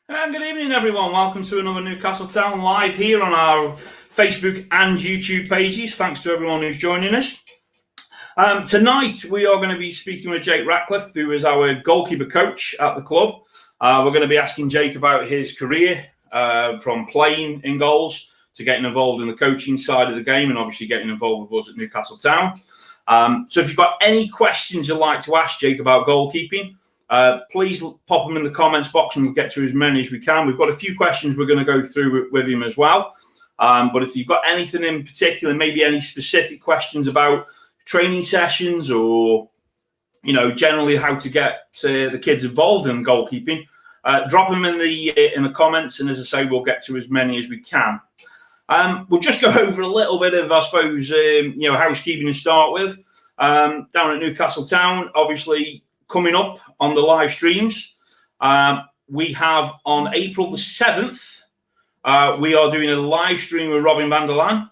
Good evening, everyone. Welcome to another Newcastle Town live here on our Facebook and YouTube pages. Thanks to everyone who's joining us. Tonight, we are going to be speaking with Jake Ratcliffe, who is our goalkeeper coach at the club. We're going to be asking Jake about his career, from playing in goals to getting involved in the coaching side of the game and obviously getting involved with us at Newcastle Town. So if you've got any questions you'd like to ask Jake about goalkeeping, please pop them in the comments box and we'll get through as many as we can. We've got a few questions we're going to go through with him as well. But if you've got anything in particular, maybe any specific questions about training sessions or, generally how to get the kids involved in goalkeeping, drop them in the comments. And as I say, we'll get to as many as we can. We'll just go over a little bit of, I suppose, housekeeping to start with. Down at Newcastle Town, obviously, coming up on the live streams, we have on April the 7th, we are doing a live stream with Robin van der Laan.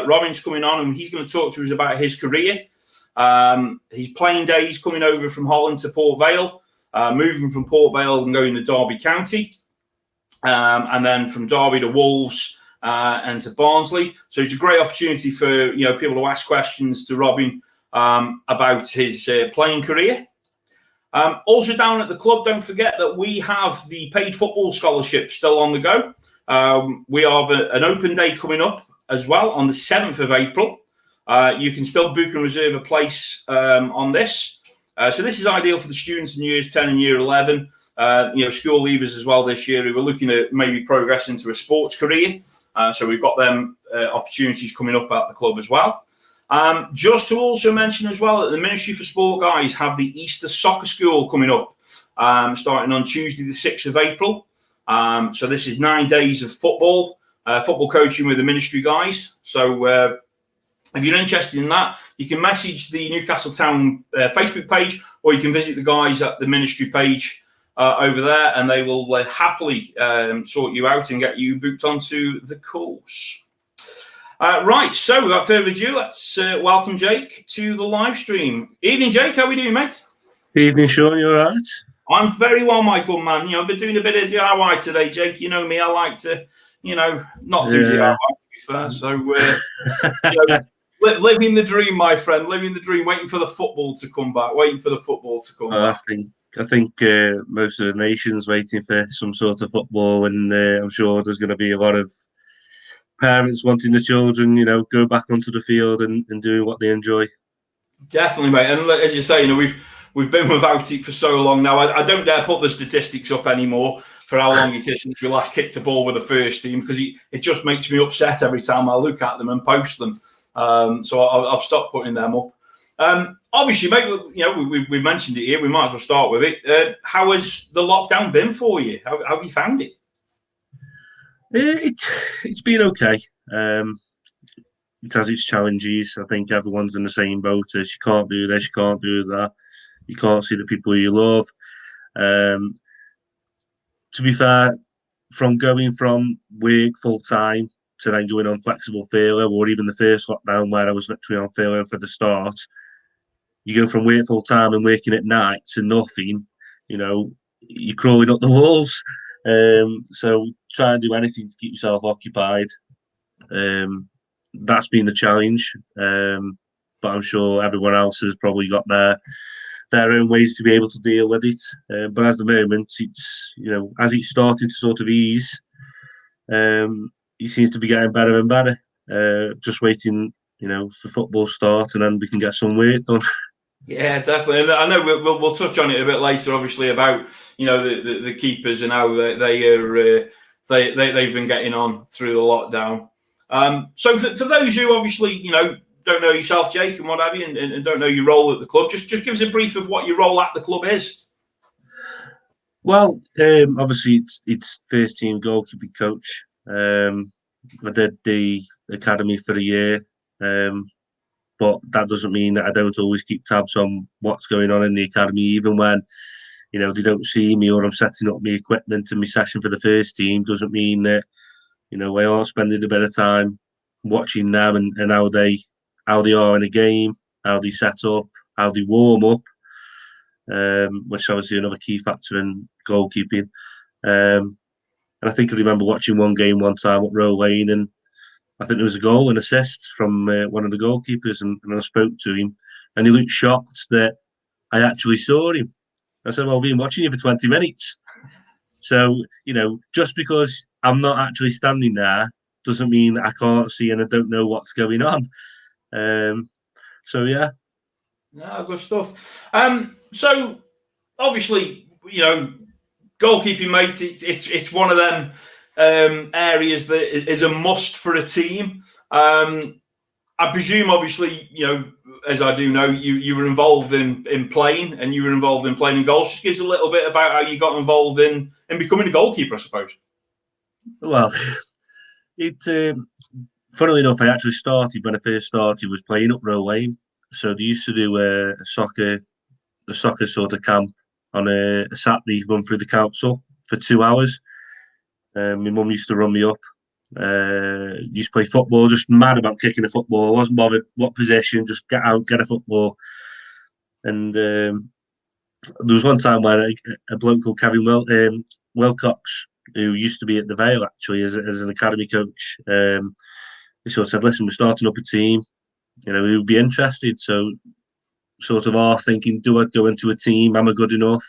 Robin's coming on and he's going to talk to us about his career, his playing days coming over from Holland to Port Vale, moving from Port Vale and going to Derby County, and then from Derby to Wolves and to Barnsley. So it's a great opportunity for people to ask questions to Robin about his playing career. Also down at the club, don't forget that we have the paid football scholarship still on the go. We have an open day coming up as well on the 7th of April. You can still book and reserve a place on this. So this is ideal for the students in years 10 and year 11, school leavers as well this year who are looking at maybe progress into a sports career. So we've got them opportunities coming up at the club as well. Just to also mention as well that the Ministry for Sport guys have the Easter Soccer School coming up, starting on Tuesday the 6th of April. So this is 9 days of football coaching with the Ministry guys. So if you're interested in that, you can message the Newcastle Town Facebook page, or you can visit the guys at the Ministry page over there, and they will happily sort you out and get you booked onto the course. Right, so without further ado, let's welcome Jake to the live stream. Evening, Jake. How are we doing, mate? Evening, Sean. You all right? I'm very well, my good man. I've been doing a bit of DIY today, Jake. You know me. I like to, not do DIY, to be fair. So, living the dream, my friend. Living the dream. Waiting for the football to come back. I think most of the nation's waiting for some sort of football, and I'm sure there's going to be a lot of parents wanting the children, go back onto the field and doing what they enjoy. Definitely, mate. And as you say, we've been without it for so long now. I don't dare put the statistics up anymore for how long it is since we last kicked a ball with the first team, because it just makes me upset every time I look at them and post them. So I've stopped putting them up. Obviously, mate, we mentioned it here. We might as well start with it. How has the lockdown been for you? How have you found it? It's been okay. It has its challenges. I think everyone's in the same boat as you can't do this, you can't do that, you can't see the people you love. To be fair, from going from work full time to then going on flexible furlough, or even the first lockdown where I was literally on furlough for the start, you go from work full time and working at night to nothing. You're crawling up the walls. So try and do anything to keep yourself occupied. That's been the challenge, but I'm sure everyone else has probably got their own ways to be able to deal with it. But at the moment, it's as it's starting to sort of ease, it seems to be getting better and better. Just waiting, for football start, and then we can get some work done. Yeah, definitely. And I know we'll touch on it a bit later, obviously, about the keepers and how they've been getting on through the lockdown. So for those who obviously don't know yourself, Jake, and what have you, and don't know your role at the club, just give us a brief of what your role at the club is. Well, obviously it's first team goalkeeping coach. I did the academy for a year. But that doesn't mean that I don't always keep tabs on what's going on in the academy, even when, they don't see me or I'm setting up my equipment and my session for the first team. Doesn't mean that, I are spending a bit of time watching them and how they are in a game, how they set up, how they warm up, which is obviously another key factor in goalkeeping. And I think I remember watching one game one time at Row Lane, and I think there was a goal and assist from one of the goalkeepers, and I spoke to him, and he looked shocked that I actually saw him. I said, well, I've been watching you for 20 minutes. So, just because I'm not actually standing there doesn't mean that I can't see and I don't know what's going on. So, yeah. No, good stuff. So, obviously, goalkeeping, mate, it's one of them areas that is a must for a team. I presume, obviously, as I do know, you were involved in playing, and you were involved in playing in goals. Just give us a little bit about how you got involved in becoming a goalkeeper, I suppose. Well, funnily enough, I actually started when I first started was playing up Row Lane. So they used to do a soccer sort of camp on a Saturday run through the council for 2 hours. My mum used to run me up. Used to play football, just mad about kicking a football. I wasn't bothered what position, just get out, get a football. And there was one time where a bloke called Kevin Wilcox, who used to be at the Vale actually as an academy coach, he sort of said, "Listen, we're starting up a team. We would be interested." So, sort of half thinking, do I go into a team? Am I good enough?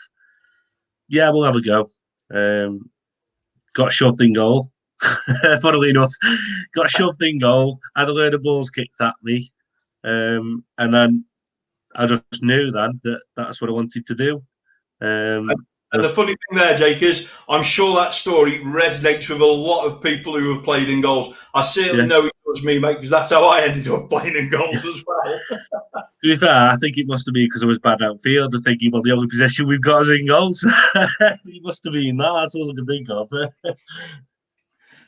Yeah, we'll have a go. Got shoved in goal. Funnily enough, got shoved in goal. Had a load of balls kicked at me, and then I just knew then that that's what I wanted to do. And the funny thing there, Jake, is I'm sure that story resonates with a lot of people who have played in goals. I certainly know it was me, mate, because that's how I ended up playing in goals as well. To be fair, I think it must have been because I was bad outfield. I thinking, well, the only possession we've got is in goals. It must have been that. That's all I can think of.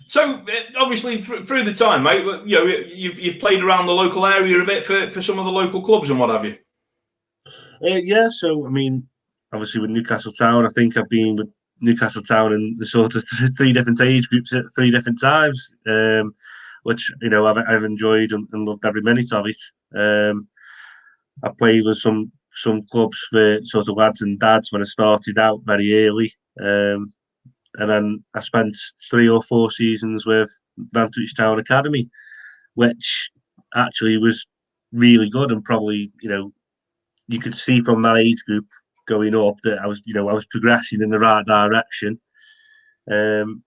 So, obviously, through the time, mate, you've played around the local area a bit for some of the local clubs and what have you. Yeah, so I mean, obviously with Newcastle Town, I think I've been with Newcastle Town in the sort of 3 different age groups at 3 different times, which I've enjoyed and loved every minute of it. I played with some clubs for sort of lads and dads when I started out very early, and then I spent 3 or 4 seasons with Nantwich Town Academy, which actually was really good, and probably you could see from that age group going up that I was progressing in the right direction. And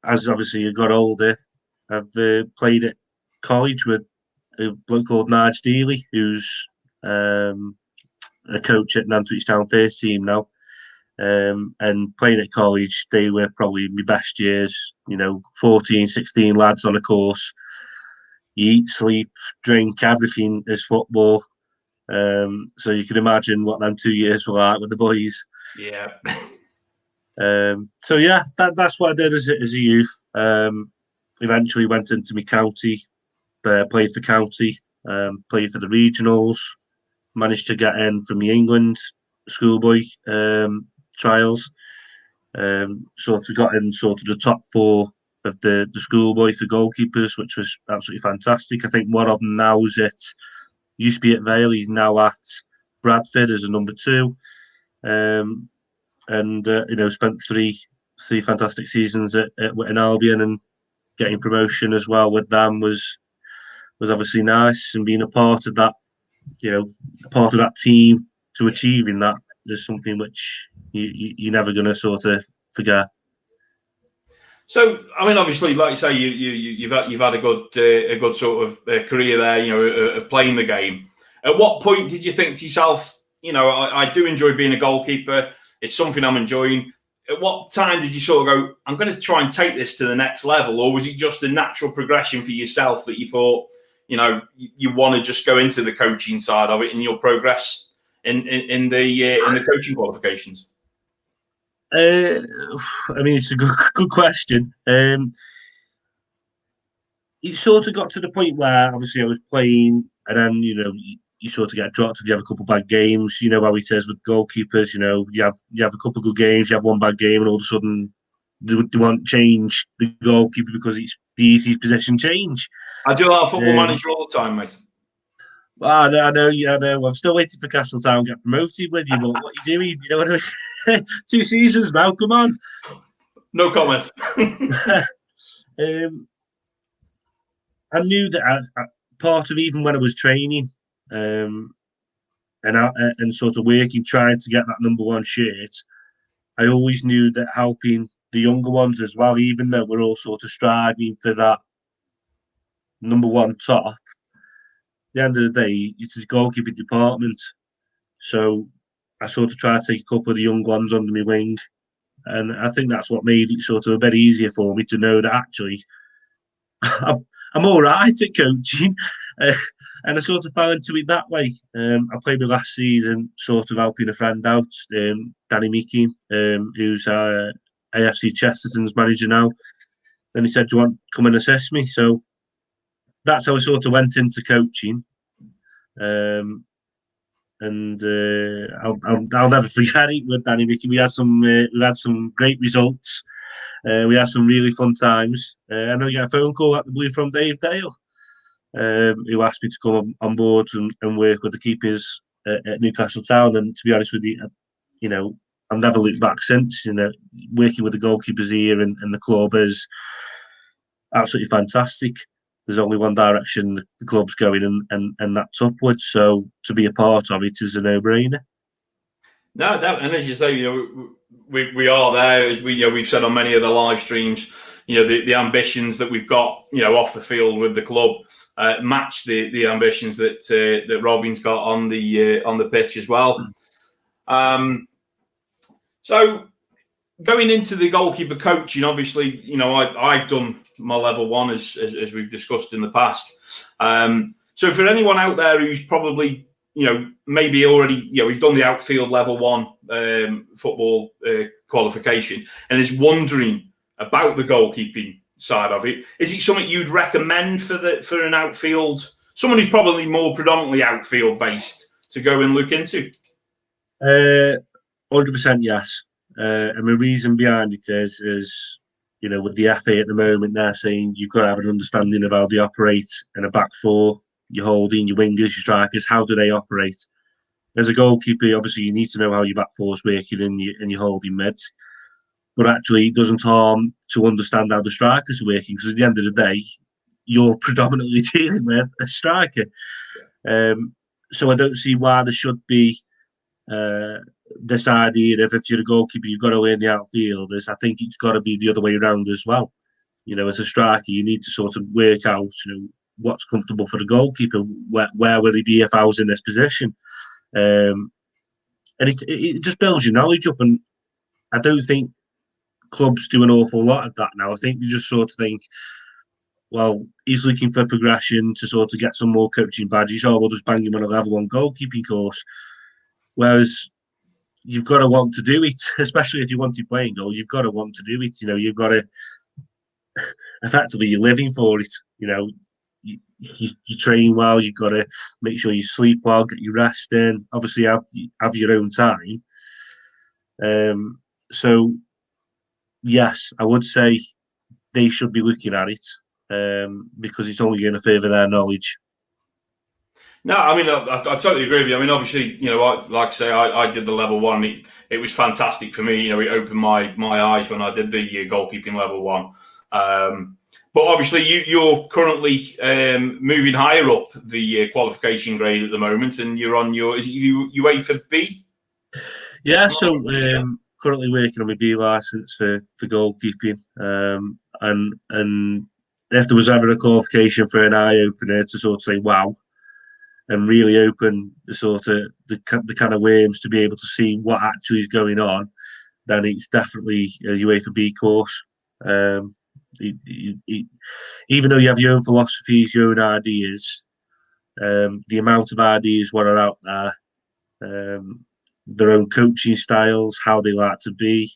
as obviously I got older, I've played at college with a bloke called Nige Dealey, who's a coach at Nantwich Town first team now. And playing at college, they were probably my best years, 14, 16 lads on a course. You eat, sleep, drink, everything is football. So you can imagine what them 2 years were like with the boys. Yeah. So yeah, that's what I did as a youth. Eventually went into my county, played for county, played for the regionals, managed to get in from the England schoolboy trials. Sort of got in sort of the top 4 of the schoolboy for goalkeepers, which was absolutely fantastic. I think one of them now is used to be at Vale, he's now at Bradford as a number 2. And spent three fantastic seasons at Witton Albion, and getting promotion as well with them was obviously nice, and being a part of that, part of that team to achieving that is something which you're never going to sort of forget. So, I mean, obviously, like you say, you've had a good sort of career there, of playing the game. At what point did you think to yourself, I do enjoy being a goalkeeper. It's something I'm enjoying. At what time did you sort of go, I'm going to try and take this to the next level? Or was it just a natural progression for yourself that you thought, you want to just go into the coaching side of it and you'll progress in the coaching qualifications? I mean, it's a good question. It sort of got to the point where obviously I was playing, and then you sort of get dropped if you have a couple of bad games. You know how he says with goalkeepers, you have a couple of good games, you have one bad game, and all of a sudden they want to change the goalkeeper because it's the easiest possession change. I do our football manager all the time, mate. Well, I know. I'm still waiting for Castletown to get promoted with you, but what are you doing? You know what I mean? 2 seasons now. Come on. No comment. I knew that part of even when I was training, and sort of working, trying to get that number 1 shirt, I always knew that helping the younger ones as well, even though we're all sort of striving for that number 1 top, at the end of the day, it's his goalkeeping department. So I sort of try to take a couple of the young ones under my wing. And I think that's what made it sort of a bit easier for me to know that actually I'm all right at coaching. And I sort of fell into it that way. I played the last season sort of helping a friend out, Danny Meeking, who's AFC Chesterton's manager now. And he said, "Do you want to come and assist me?" So that's how I sort of went into coaching. I'll never forget it with Danny Meeking. We had some great results. We had some really fun times. I know you got a phone call at the Blue from Dave Dale, who asked me to come on board and work with the keepers at Newcastle Town. And to be honest with you, I've never looked back since. Working with the goalkeepers here and the club is absolutely fantastic. There's only one direction the club's going, and that's upwards. So to be a part of it is a no-brainer. No, and as you say, we are there. As we've said on many of the live streams, the ambitions that we've got, off the field with the club, match the ambitions that Robin's got on the pitch as well. So going into the goalkeeper coaching, obviously, I've done my level 1 as we've discussed in the past. So for anyone out there who's probably maybe already, he's done the outfield level 1 football qualification and is wondering about the goalkeeping side of it. Is it something you'd recommend for an outfield, someone who's probably more predominantly outfield based, to go and look into? 100% yes. And the reason behind it is with the FA at the moment, they're saying you've got to have an understanding of how they operate in a back 4. Your holding, your wingers, your strikers, how do they operate? As a goalkeeper, obviously, you need to know how your back 4's working and your holding mids. But actually, it doesn't harm to understand how the strikers are working, because at the end of the day, you're predominantly dealing with a striker. So I don't see why there should be this idea of if you're a goalkeeper, you've got to learn the outfielders. I think it's got to be the other way around as well. As a striker, you need to sort of work out, what's comfortable for the goalkeeper. Where will he be if I was in this position? And it just builds your knowledge up. And I don't think clubs do an awful lot of that now. I think they just sort of think, well, he's looking for progression to sort of get some more coaching badges. We'll just bang him on a level 1 goalkeeping course. Whereas you've got to want to do it, especially if you want to play goal. You've got to want to do it. You've got to effectively, you're living for it. You train well. You've got to make sure you sleep well, get your rest in. Obviously, have your own time. So, yes, I would say they should be looking at it because it's only going to further their knowledge. No, I mean, I totally agree with you. I mean, obviously, like I say, I did the level 1. It was fantastic for me. It opened my eyes when I did the goalkeeping level 1. But obviously, you're currently moving higher up the qualification grade at the moment, and you're on is it UEFA B? Yeah, so currently working on my B licence for goalkeeping, and if there was ever a qualification for an eye opener to sort of say wow, and really open the sort of the kind of worms to be able to see what actually is going on, then it's definitely a UEFA B course. Even though you have your own philosophies, your own ideas, the amount of ideas what are out there, their own coaching styles, how they like to be,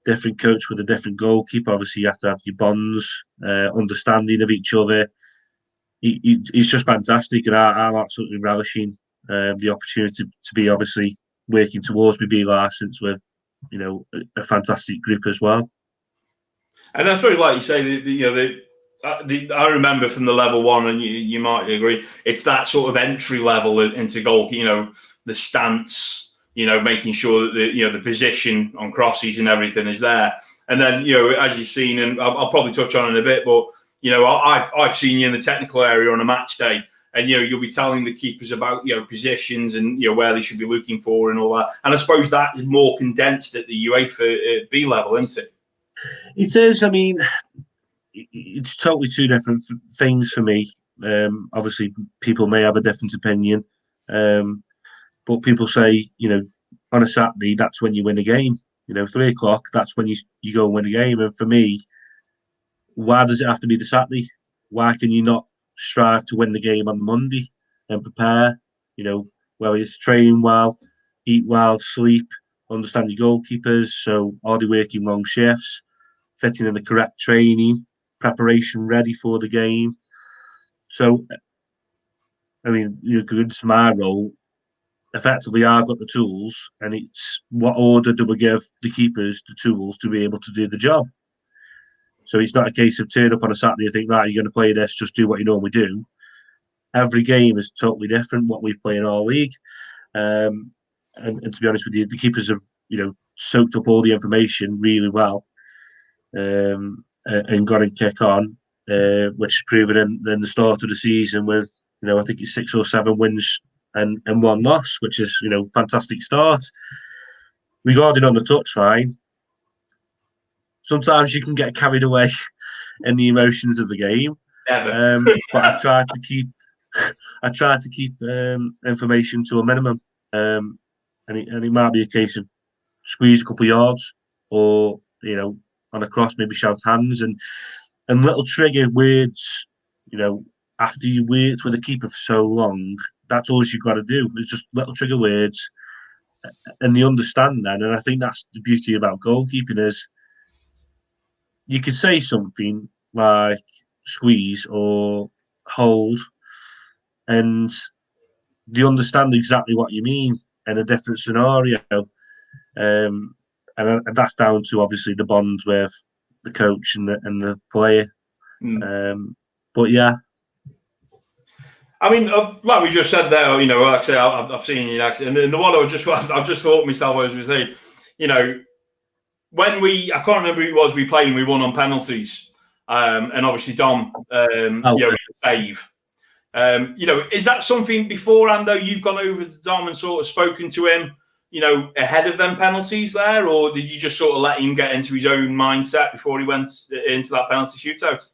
different coach with a different goalkeeper. Obviously, you have to have your bonds, understanding of each other. It's just fantastic, and I'm absolutely relishing the opportunity to be obviously working towards my B licence with a fantastic group as well. And I suppose, like you say, I remember from the level 1, and you might agree, it's that sort of entry level into goal. The stance, making sure that the position on crosses and everything is there. And then, as you've seen, and I'll probably touch on it in a bit, but, I've seen you in the technical area on a match day, and, you'll be telling the keepers about, positions and, where they should be looking for and all that. And I suppose that is more condensed at the UEFA B level, isn't it? It is. I mean, it's totally two different things for me. Obviously, people may have a different opinion. But people say, on a Saturday, that's when you win a game. 3 o'clock, that's when you go and win a game. And for me, why does it have to be the Saturday? Why can you not strive to win the game on the Monday and prepare? Whether it's train well, eat well, sleep, understand your goalkeepers. So are they working long shifts, fitting in the correct training, preparation ready for the game? So, I mean, going to my role, effectively, I've got the tools, and it's what order do we give the keepers the tools to be able to do the job? So it's not a case of turn up on a Saturday and think, right, you're going to play this, just do what you normally do. Every game is totally different, what we play in our league. And to be honest with you, the keepers have, soaked up all the information really well and got a kick on, which is proven in the start of the season with, I think it's 6 or 7 wins and 1 loss, which is, fantastic start. Regarding on the touchline, sometimes you can get carried away in the emotions of the game. But I try to keep information to a minimum. And it might be a case of squeeze a couple of yards, or on a cross maybe shout hands and little trigger words. After you worked with a keeper for so long, that's all you've got to do. It's just little trigger words, and they understand that. And I think that's the beauty about goalkeeping is you can say something like squeeze or hold, and they understand exactly what you mean in a different scenario. And that's down to obviously the bond with the coach and the player. But yeah. I mean, like we just said there, like I say, I've seen you, and the one I've just thought to myself as we say, when I can't remember who it was we played and we won on penalties, and obviously Dom, save. Is that something beforehand though you've gone over to Dom and sort of spoken to him, ahead of them penalties there, or did you just sort of let him get into his own mindset before he went into that penalty shootout?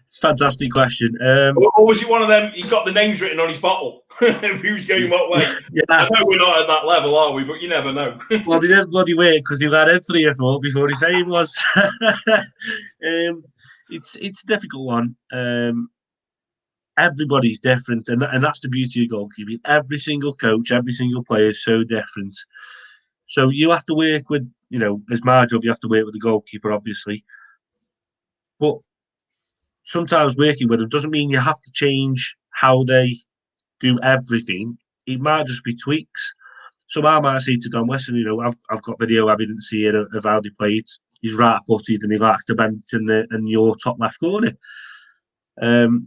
It's a fantastic question. Or was it one of them, he got the names written on his bottle? Who's going what way? Yeah. I know we're not at that level, are we? But you never know. Well, he didn't bloody wait because he had it 3 or 4 before he said he was. It's a difficult one. Everybody's different, and that's the beauty of goalkeeping. Every single coach, every single player is so different. So you have to work with, as my job, you have to work with the goalkeeper, obviously. But sometimes working with them doesn't mean you have to change how they do everything. It might just be tweaks. So I might say to Don Weston, I've got video evidence here of how they played. He's right-footed and he likes to bend it in your top left corner.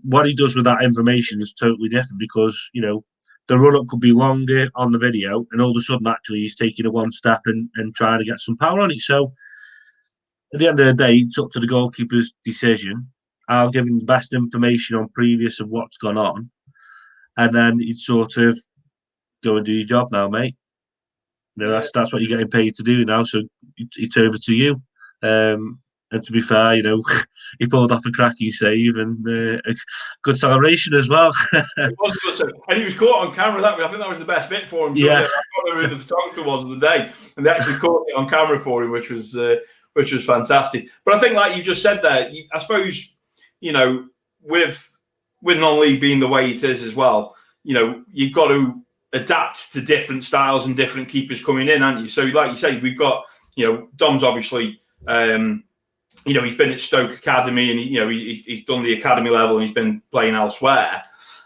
What he does with that information is totally different because, the run-up could be longer on the video and all of a sudden actually he's taking a 1 step and trying to get some power on it. So at the end of the day, it's up to the goalkeeper's decision. I'll give him the best information on previous of what's gone on. And then he'd sort of go and do your job now, mate. That's what you're getting paid to do now. So it's over to you. And to be fair, he pulled off a cracking save and a good celebration as well. And he was caught on camera. I think that was the best bit for him. So I don't know who the photographer was of the day, and they actually caught it on camera for him, which was fantastic. But I think, like you just said there, I suppose with non-league being the way it is as well, you've got to adapt to different styles and different keepers coming in, haven't you? So, like you say, we've got Dom's obviously. He's been at Stoke Academy and he's done the academy level and he's been playing elsewhere.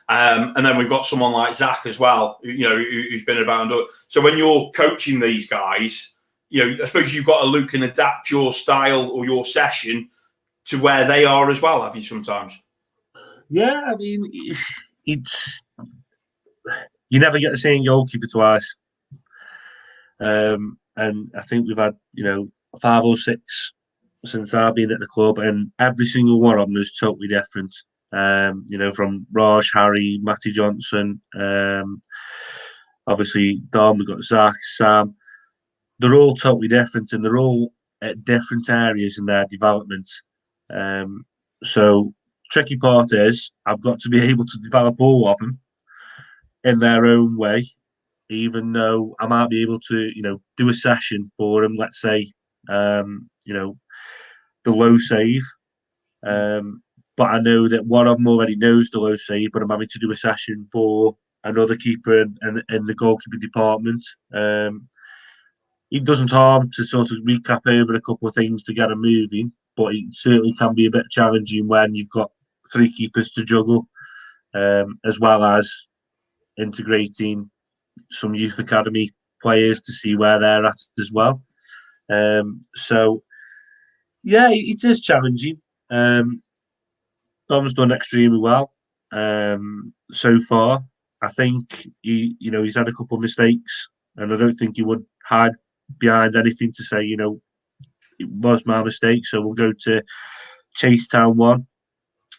And then we've got someone like Zach as well, who's been about and done. So when you're coaching these guys, I suppose you've got to look and adapt your style or your session to where they are as well, have you sometimes? Yeah, I mean, you never get the same goalkeeper twice. And I think we've had 5 or 6 since I've been at the club, and every single one of them is totally different. From Raj, Harry, Matty Johnson, obviously Dom, we've got Zach, Sam. They're all totally different, and they're all at different areas in their development. So tricky part is I've got to be able to develop all of them in their own way, even though I might be able to, do a session for them. Let's say, the low save. But I know that one of them already knows the low save, but I'm having to do a session for another keeper in the goalkeeping department. It doesn't harm to sort of recap over a couple of things to get them moving, but it certainly can be a bit challenging when you've got 3 keepers to juggle, as well as integrating some youth academy players to see where they're at as well. So, yeah, it is challenging. Dom's done extremely well so far. I think he's had a couple of mistakes, and I don't think he would hide behind anything to say, it was my mistake. So we'll go to Chase Town 1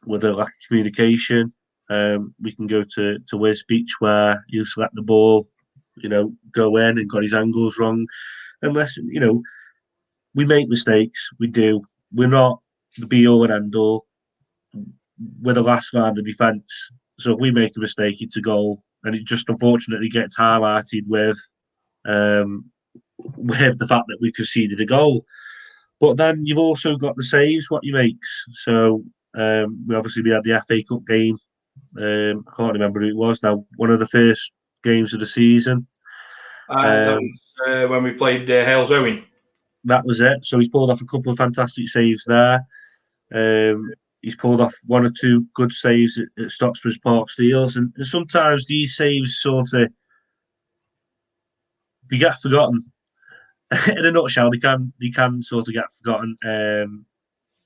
with a lack of communication. We can go to Wes Beach where he'll select the ball, go in and got his angles wrong. Unless, we make mistakes, we do. We're not the be all and end all. We're the last line of defence. So if we make a mistake, it's a goal. And it just unfortunately gets highlighted with the fact that we conceded a goal. But then you've also got the saves, what you makes. So we had the FA Cup game. I can't remember who it was now. One of the first games of the season. That was when we played Hales Owen. That was it. So he's pulled off a couple of fantastic saves there. He's pulled off 1 or 2 good saves at Stocksbridge Park Steels, and sometimes these saves they get forgotten. In a nutshell, they can sort of get forgotten.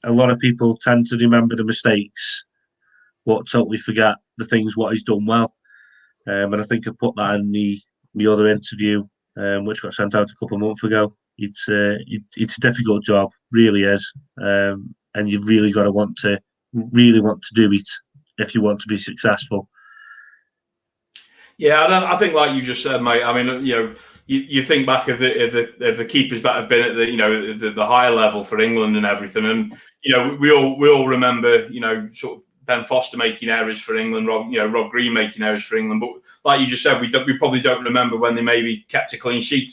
A lot of people tend to remember the mistakes, but totally forget the things what he's done well. And I think I put that in the other interview, which got sent out a couple of months ago. It's a difficult job, really is, and you've really got to want to do it if you want to be successful. Yeah, I think like you just said, mate. I mean, you think back of the keepers that have been at the higher level for England and everything, and we all remember sort of Ben Foster making errors for England, Rob Green making errors for England. But like you just said, we probably don't remember when they maybe kept a clean sheet,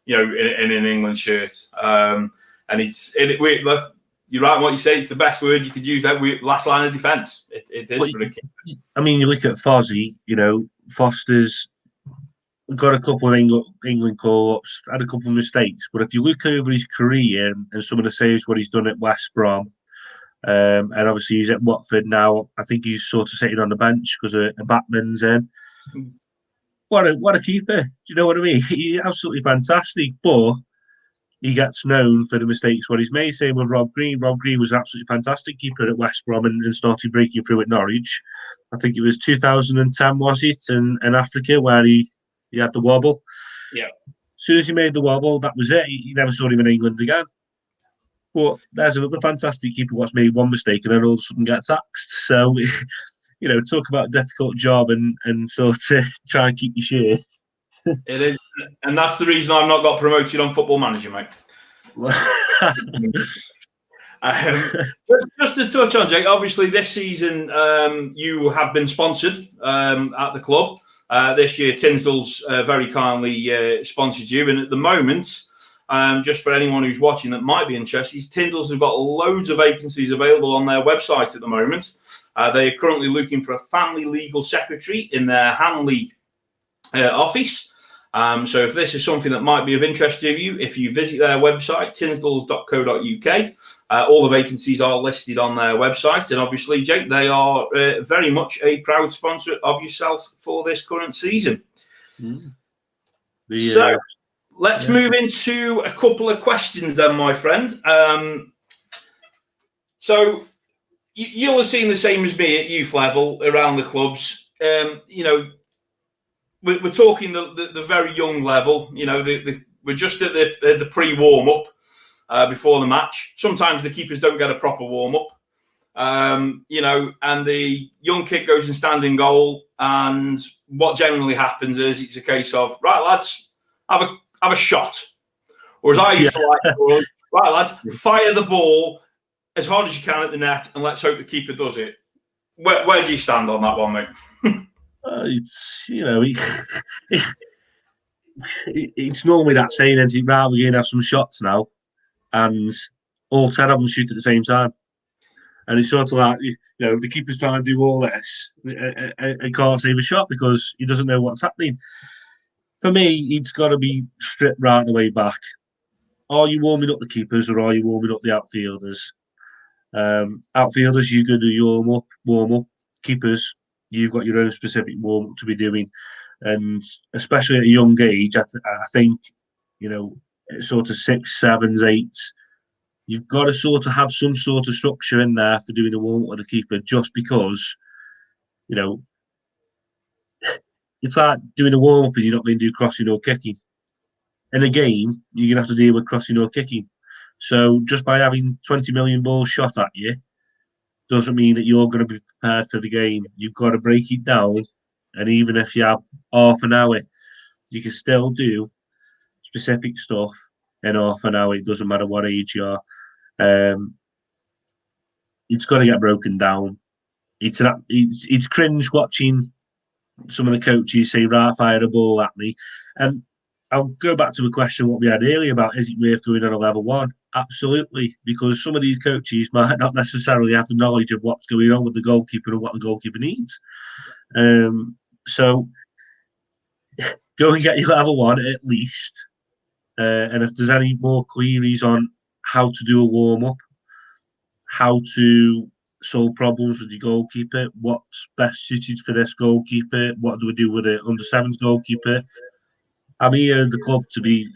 in an England shirt. And you're right in what you say. It's the best word you could use. That last line of defence. It is for a keeper. I mean, you look at Fozzie. Foster's got a couple of England call-ups, had a couple of mistakes. But if you look over his career and some of the saves what he's done at West Brom, and obviously he's at Watford now, I think he's sort of sitting on the bench because a Batman's in. What a keeper! Do you know what I mean? He's absolutely fantastic, but he gets known for the mistakes what he's made. Same with Rob Green. Rob Green was an absolutely fantastic keeper at West Brom and started breaking through at Norwich. I think it was 2010, was it, in Africa, where he had the wobble. Yeah. As soon as he made the wobble, that was it. You never saw him in England again. But there's another fantastic keeper what's made one mistake and then all of a sudden get taxed. So, talk about a difficult job and sort of try and keep your share. It is, and that's the reason I've not got promoted on Football Manager, mate. Just to touch on, Jake, obviously this season you have been sponsored at the club. This year, Tinsdale's very kindly sponsored you, and at the moment, just for anyone who's watching that might be interested, Tinsdale's have got loads of vacancies available on their website at the moment. They are currently looking for a family legal secretary in their Hanley office. So if this is something that might be of interest to you, if you visit their website, tinsdales.co.uk, all the vacancies are listed on their website. And obviously, Jake, they are very much a proud sponsor of yourself for this current season. So let's move into a couple of questions then, my friend. So you'll have seen the same as me at youth level around the clubs. we're talking the very young level. We're just at the pre-warm up before the match. Sometimes the keepers don't get a proper warm up. And the young kid goes and stands in goal, and what generally happens is it's a case of, right, lads, have a shot. Or as I used to like to call it, right, lads, fire the ball as hard as you can at the net, and let's hope the keeper does it. Where do you stand on that one, mate? It's normally that saying, isn't it? Right, we're going to have some shots now, and all 10 of them shoot at the same time. And it's sort of like, the keeper's trying to do all this and can't save a shot because he doesn't know what's happening. For me, it's got to be stripped right the way back. Are you warming up the keepers or are you warming up the outfielders? Outfielders, you go do your warm up. Keepers, you've got your own specific warm up to be doing. And especially at a young age, I think, sort of 6, 7, 8, you've got to sort of have some sort of structure in there for doing a warm up with the keeper, just because, it's like doing a warm up and you're not going to do crossing or kicking. In a game, you're going to have to deal with crossing or kicking. So just by having 20 million balls shot at you doesn't mean that you're going to be prepared for the game. You've got to break it down. And even if you have half an hour, you can still do specific stuff in half an hour. It doesn't matter what age you are. It's got to get broken down. It's cringe watching some of the coaches say, right, fire the ball at me. And I'll go back to a question what we had earlier about, is it worth going on a level 1? Absolutely, because some of these coaches might not necessarily have the knowledge of what's going on with the goalkeeper and what the goalkeeper needs. So go and get your level 1 at least. And if there's any more queries on how to do a warm-up, how to solve problems with your goalkeeper, what's best suited for this goalkeeper, what do we do with the under-7s goalkeeper, I'm here at the club to be,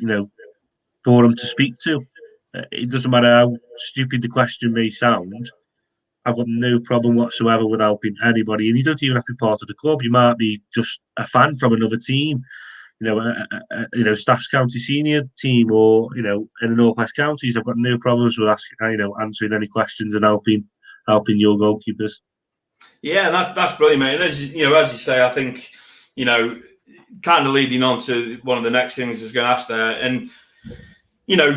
for them to speak to. It doesn't matter how stupid the question may sound. I've got no problem whatsoever with helping anybody, and you don't even have to be part of the club. You might be just a fan from another team, Staffs County senior team, or in the North West Counties. I've got no problems with answering any questions and helping your goalkeepers. Yeah, that's brilliant, mate. And as you say, I think kind of leading on to one of the next things I was going to ask there, and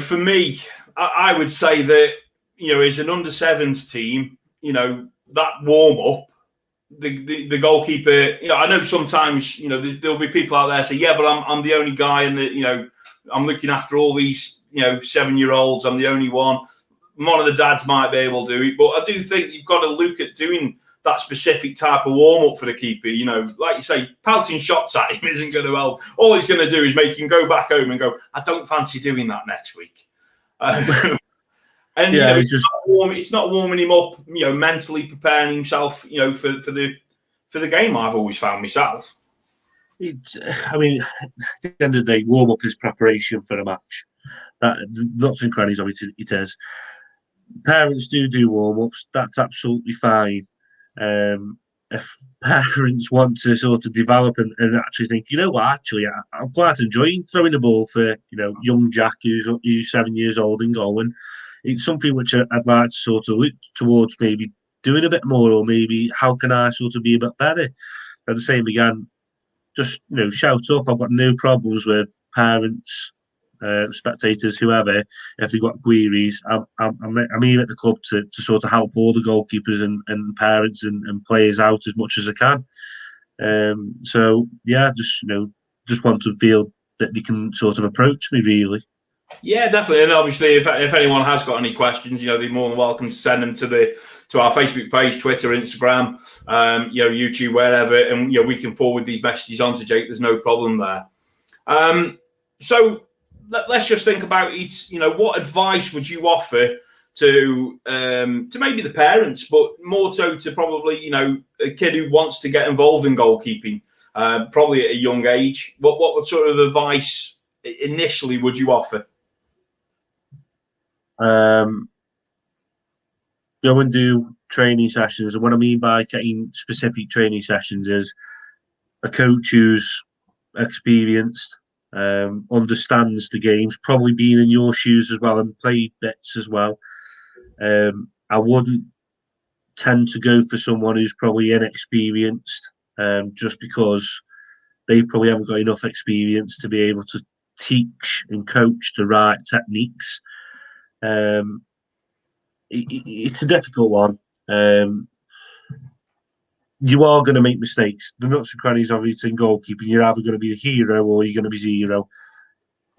for me, I would say that as an under-7s team, that warm up, the goalkeeper. I know sometimes there'll be people out there say, yeah, but I'm the only guy, and I'm looking after all these 7-year-olds. I'm the only one. One of the dads might be able to do it, but I do think you've got to look at doing that specific type of warm up for the keeper. Like you say, pelting shots at him isn't going to help. All he's going to do is make him go back home and go, I don't fancy doing that next week. And yeah, it's not warming him up, mentally preparing himself, for the game. I've always found myself. At the end of the day, warm up is preparation for a match. That nuts and crannies of it is. Parents do warm ups. That's absolutely fine. If parents want to sort of develop and actually think, I'm quite enjoying throwing the ball for young Jack who's 7 years old and goal, and it's something which I'd like to sort of look towards maybe doing a bit more, or maybe how can I sort of be a bit better. At the same again, just shout up. I've got no problems with parents, spectators, whoever. If they've got queries, I'm here at the club to sort of help all the goalkeepers and parents and players out as much as I can. So yeah, just want to feel that they can sort of approach me, really. Yeah, definitely. And obviously, if anyone has got any questions, they're more than welcome to send them to our Facebook page, Twitter, Instagram, YouTube, wherever, and we can forward these messages on to Jake. There's no problem there. So let's just think about it. What advice would you offer to maybe the parents, but more so to probably a kid who wants to get involved in goalkeeping, probably at a young age? What sort of advice initially would you offer? Go and do training sessions, and what I mean by getting specific training sessions is a coach who's experienced, understands the games, probably been in your shoes as well and played bits as well. I wouldn't tend to go for someone who's probably inexperienced, just because they probably haven't got enough experience to be able to teach and coach the right techniques. It's a difficult one. You are going to make mistakes. The nuts and crannies of it in goalkeeping, you're either going to be a hero or you're going to be zero.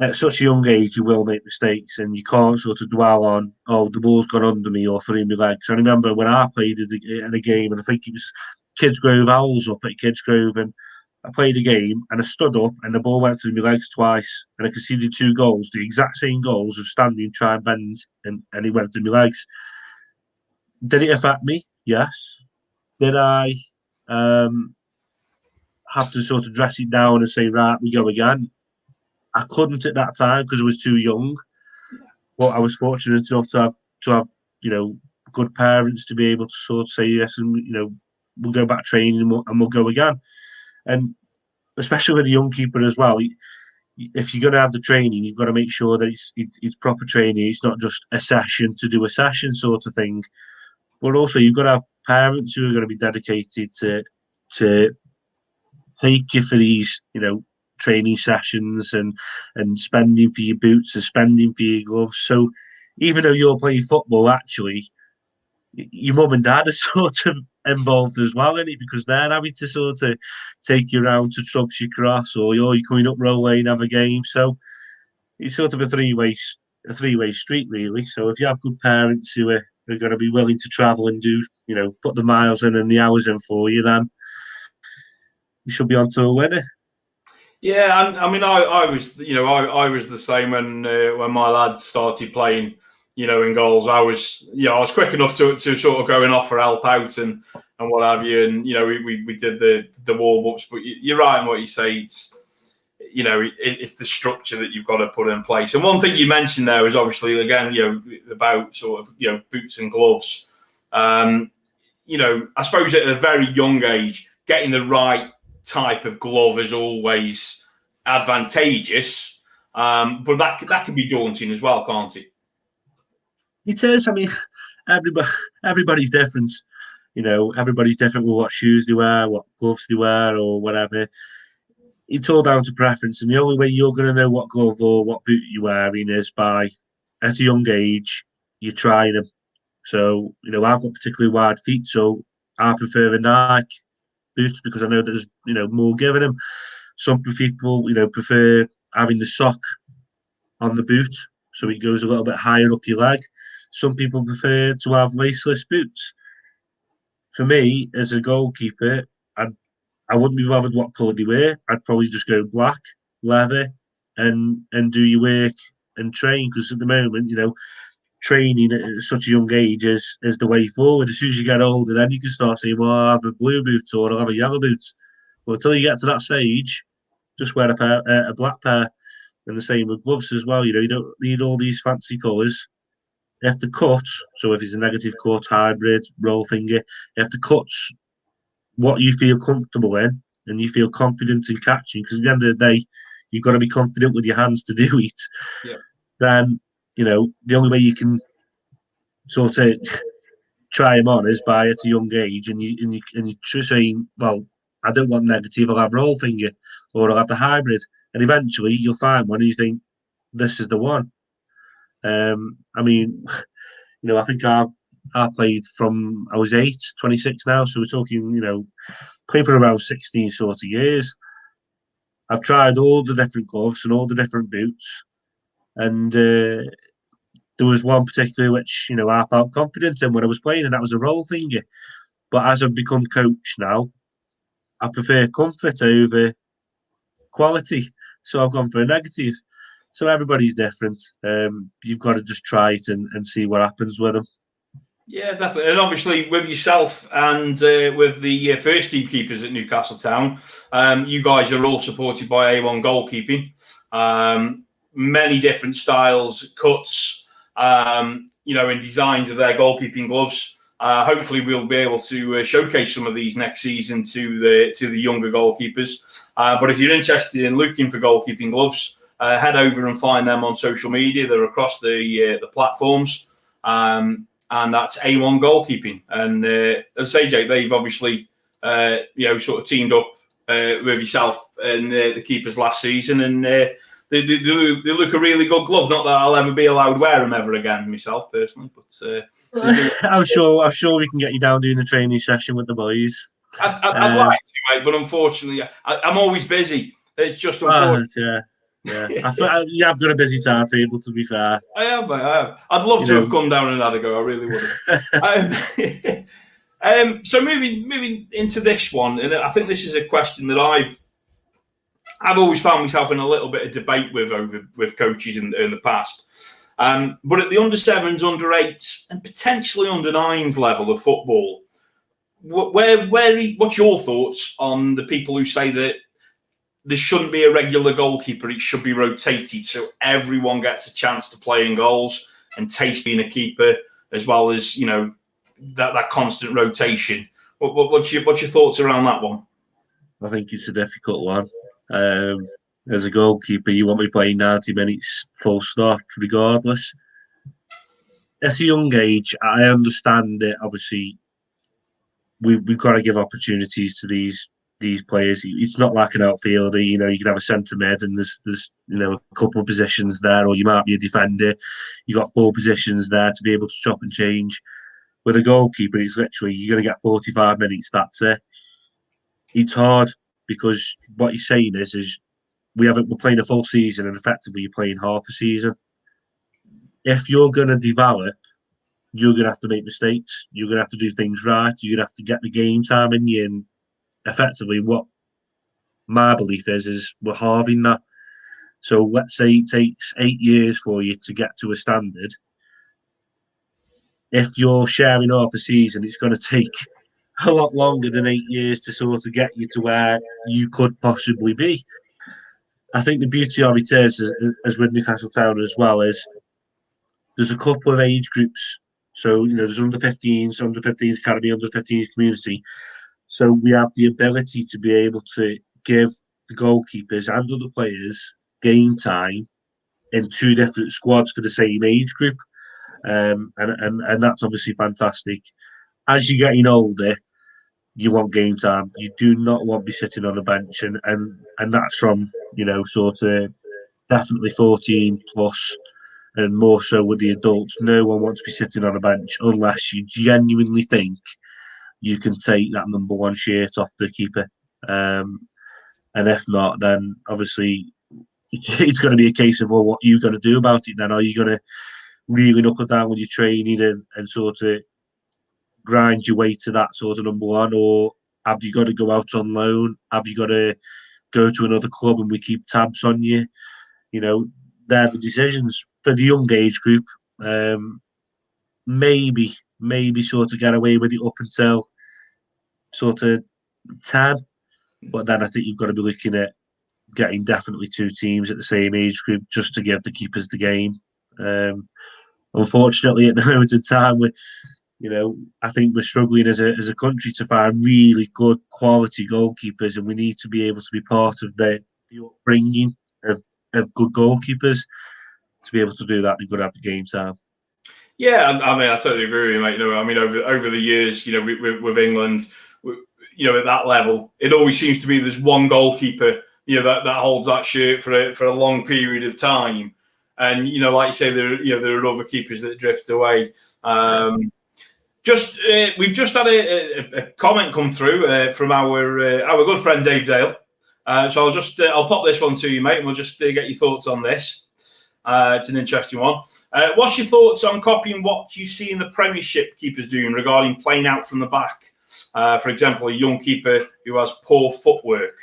At such a young age, you will make mistakes, and you can't sort of dwell on, oh, the ball's gone under me or through my legs. I remember when I played in a game, and I think it was Kidsgrove Owls up at Kidsgrove, and I played a game, and I stood up, and the ball went through my legs twice, and I conceded 2 goals, the exact same goals of standing, try and bend, and it went through my legs. Did it affect me? Yes. Did I have to sort of dress it down and say, right, we go again? I couldn't at that time because I was too young. But I was fortunate enough to have good parents to be able to sort of say yes, and we'll go back training and we'll go again. And especially with a young keeper as well, if you're going to have the training, you've got to make sure that it's proper training. It's not just a session to do a session sort of thing. But also you've got to have parents who are going to be dedicated to take you for these, training sessions and spending for your boots and spending for your gloves. So even though you're playing football, actually, your mum and dad are sort of involved as well in it, because they're having to sort of take you around to Trubsy Cross, or you're coming up Row Lane, have a game. So it's sort of a three-way street, really. So if you have good parents who are going to be willing to travel and do, put the miles in and the hours in for you, then you should be on to a winner. Yeah, and I mean, I was, I was the same when my lads started playing, in goals. I was quick enough to sort of go and offer help out and what have you, and we did the warm ups. But you're right in what you say. It's it's the structure that you've got to put in place. And one thing you mentioned there is obviously again, about sort of boots and gloves. I suppose at a very young age, getting the right type of glove is always advantageous, but that can be daunting as well, can't it? It is. I mean, everybody's different. Everybody's different with what shoes they wear, what gloves they wear, or whatever. It's all down to preference, and the only way you're going to know what glove or what boot you're wearing is by, at a young age, you're trying them. So, I've got particularly wide feet, so I prefer a Nike boots because I know there's more giving them. Some people prefer having the sock on the boot so it goes a little bit higher up your leg. Some people prefer to have laceless boots. For me, as a goalkeeper, I wouldn't be bothered what colour they wear. I'd probably just go black, leather, and do your work and train, because at the moment, training at such a young age is the way forward. As soon as you get older, then you can start saying, well, I'll have a blue boot or I'll have a yellow boot. But until you get to that stage, just wear a black pair. And the same with gloves as well. You don't need all these fancy colours. If the cut, so if it's a negative cut, hybrid, roll finger, if the cut's what you feel comfortable in and you feel confident in catching, because at the end of the day, you've got to be confident with your hands to do it. Yeah. Then, the only way you can sort of try them on is by at a young age, and you're saying, well, I don't want negative, I'll have roll finger or I'll have the hybrid, and eventually you'll find one and you think this is the one. I mean, I think I played from I was 26 now, so we're talking, playing for around 16 sort of years. I've tried all the different gloves and all the different boots, and there was one particularly which I felt confident in when I was playing, and that was a roll finger. But as I've become coach now, I prefer comfort over quality, so I've gone for a negative. So everybody's different. You've got to just try it and see what happens with them. Yeah, definitely. And obviously with yourself and with the first team keepers at Newcastle Town, you guys are all supported by A1 Goalkeeping. Many different styles, cuts, and designs of their goalkeeping gloves. Hopefully, we'll be able to showcase some of these next season to the younger goalkeepers. But if you're interested in looking for goalkeeping gloves, head over and find them on social media. They're across the platforms, and that's A1 Goalkeeping. And as I say, Jake, they've obviously sort of teamed up with yourself and the keepers last season, and they look a really good glove. Not that I'll ever be allowed to wear them ever again myself personally, but I'm sure we can get you down doing the training session with the boys. I'd like to, mate, but unfortunately, I'm always busy. It's just unfortunate. Yeah. You have got a busy timetable, to be fair. I have. I'd love to have come down and had a go. I really would have. So moving into this one, and I think this is a question that I've always found myself in a little bit of debate with coaches in the past. But at the under-7s, under-8s, and potentially under-9s level of football, what's your thoughts on the people who say that there shouldn't be a regular goalkeeper, it should be rotated so everyone gets a chance to play in goals and taste being a keeper, as well as, that constant rotation? What's your thoughts around that one? I think it's a difficult one. As a goalkeeper, you want me playing 90 minutes full stop, regardless. At a young age, I understand that obviously we've got to give opportunities to these players. It's not like an outfielder, you can have a centre mid and there's a couple of positions there, or you might be a defender. You got 4 positions there to be able to chop and change. With a goalkeeper, it's literally you're going to get 45 minutes. That's it. It's hard because what you're saying is we're playing a full season and effectively you're playing half a season. If you're going to develop, you're going to have to make mistakes. You're going to have to do things right. You're going to have to get the game time in you. And effectively, what my belief is we're halving that. So let's say it takes 8 years for you to get to a standard. If you're sharing half a season, it's going to take a lot longer than 8 years to sort of get you to where you could possibly be. I think the beauty of it is, as with Newcastle Town as well, is there's a couple of age groups. So, there's under-15s academy, under-15s community. So we have the ability to be able to give the goalkeepers and other players game time in 2 different squads for the same age group. And that's obviously fantastic. As you're getting older, you want game time. You do not want to be sitting on a bench, and that's from sort of definitely 14 plus, and more so with the adults. No one wants to be sitting on a bench unless you genuinely think you can take that number 1 shirt off the keeper. And if not, then obviously it's going to be a case of, well, what are you going to do about it then? Are you going to really knuckle down with your training and sort of grind your way to that sort of number 1, or have you got to go out on loan? Have you got to go to another club and we keep tabs on you? They're the decisions. For the young age group, maybe sort of get away with it up until sort of 10, but then I think you've got to be looking at getting definitely 2 teams at the same age group just to give the keepers the game. Unfortunately, at the moment in time, I think we're struggling as a country to find really good quality goalkeepers, and we need to be able to be part of the upbringing of good goalkeepers. To be able to do that, they've got to have the game time. Yeah, I mean, I totally agree with you, mate. Over the years, with England, at that level, it always seems to be there's one goalkeeper, that holds that shirt for a long period of time, and like you say, there are other keepers that drift away. We've just had a comment come through from our good friend Dave Dale. So I'll pop this one to you, mate, and we'll just get your thoughts on this. It's an interesting one. What's your thoughts on copying what you see in the Premiership keepers doing regarding playing out from the back? For example, a young keeper who has poor footwork.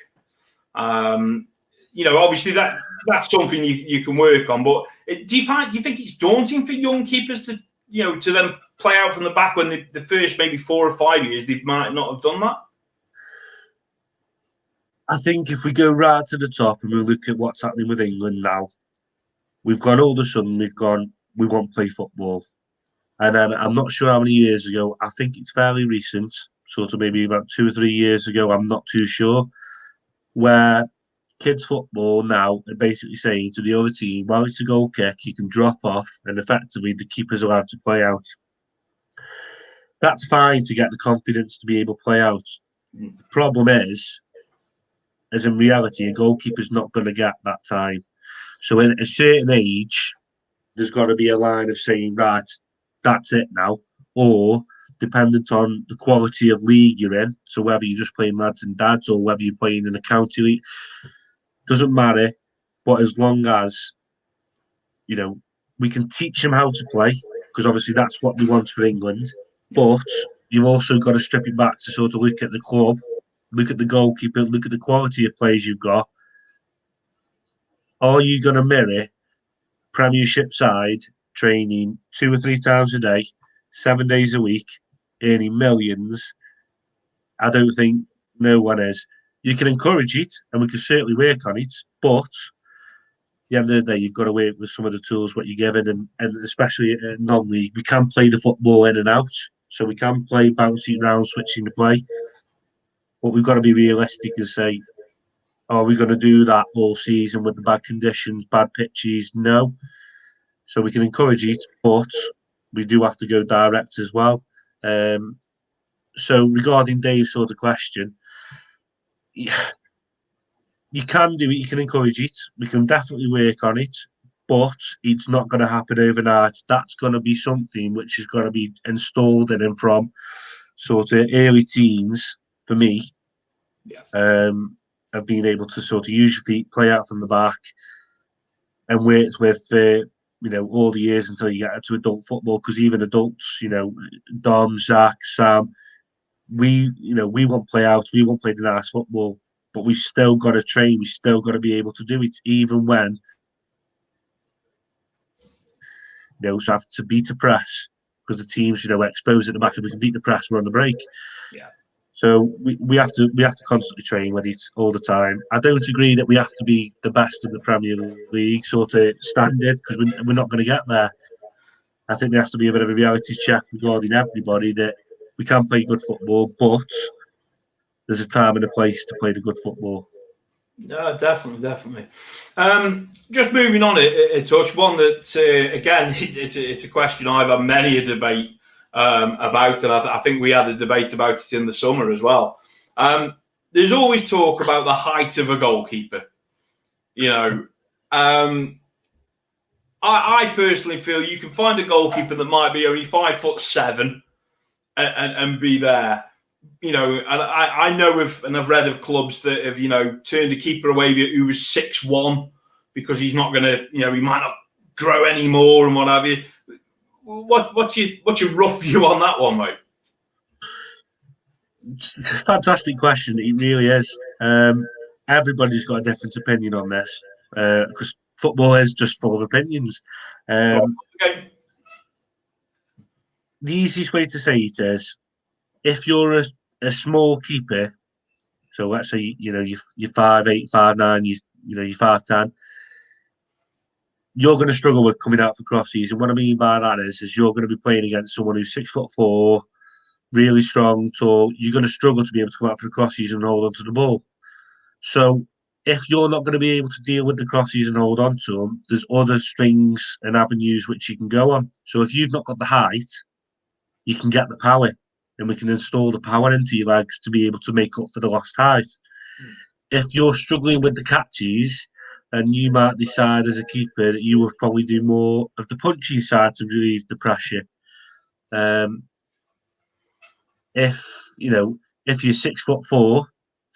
Obviously that's something you can work on. But do you think it's daunting for young keepers to then play out from the back when the first maybe 4 or 5 years they might not have done that? I think if we go right to the top and we look at what's happening with England now, we've gone all of a sudden we want to play football. And then I'm not sure how many years ago. I think it's fairly recent, sort of maybe about 2 or 3 years ago. I'm not too sure. Where kids football now are basically saying to the other team, while it's a goal kick, you can drop off, and effectively the keeper's allowed to play out. That's fine to get the confidence to be able to play out. The problem is, as in reality, a goalkeeper's not going to get that time. So at a certain age, there's got to be a line of saying, right, that's it now. Or dependent on the quality of league you're in, so whether you're just playing lads and dads or whether you're playing in a county league, doesn't matter. But as long as, we can teach them how to play, because obviously that's what we want for England. But you've also got to strip it back to sort of look at the club, look at the goalkeeper, look at the quality of players you've got. Are you going to mirror Premiership side training 2 or 3 times a day, 7 days a week, earning millions? I don't think no one is. You can encourage it, and we can certainly work on it, but at the end of the day, you've got to work with some of the tools what you're given, and especially at non-league, we can play the football in and out, so we can play bouncing around, switching the play, but we've got to be realistic and say, are we going to do that all season with the bad conditions, bad pitches? No. So we can encourage it, but we do have to go direct as well. So regarding Dave's sort of question, you can do it, you can encourage it, we can definitely work on it, but it's not going to happen overnight. That's going to be something which is going to be installed in him from sort of early teens for me. Of being able to sort of use your feet, play out from the back, and worked with all the years until you get to adult football. Because even adults, Dom, Zach, Sam, we won't play out, we won't play the nice football, but we've still got to train, we still got to be able to do it, even when have to beat a press because the teams exposed at the back. If we can beat the press, we're on the break. Yeah. So we have to constantly train with it all the time. I don't agree that we have to be the best in the Premier League sort of standard, because we're not going to get there. I think there has to be a bit of a reality check regarding everybody that we can play good football, but there's a time and a place to play the good football. No, definitely. Just moving on a touch, one that again it's a question I've had many a debate about, and I think we had a debate about it in the summer as well. There's always talk about the height of a goalkeeper. I personally feel you can find a goalkeeper that might be only 5'7" and be there. And I know and I've read of clubs that have turned a keeper away who was 6'1" because he's not going to he might not grow anymore and what have you. What's your rough view on that one, mate? It's a fantastic question. It really is. Everybody's got a different opinion on this because football is just full of opinions. Okay. The easiest way to say it is, if you're a small keeper, so let's say you're 5'8", 5'9", you're 5'10", you're going to struggle with coming out for crosses. And what I mean by that is you're going to be playing against someone who's 6'4", really strong, tall. You're going to struggle to be able to come out for the crosses and hold onto the ball. So if you're not going to be able to deal with the crosses and hold on to them, there's other strings and avenues which you can go on. So if you've not got the height, you can get the power, and we can install the power into your legs to be able to make up for the lost height. If you're struggling with the catches, and you might decide as a keeper that you will probably do more of the punching side to relieve the pressure. If you're 6'4",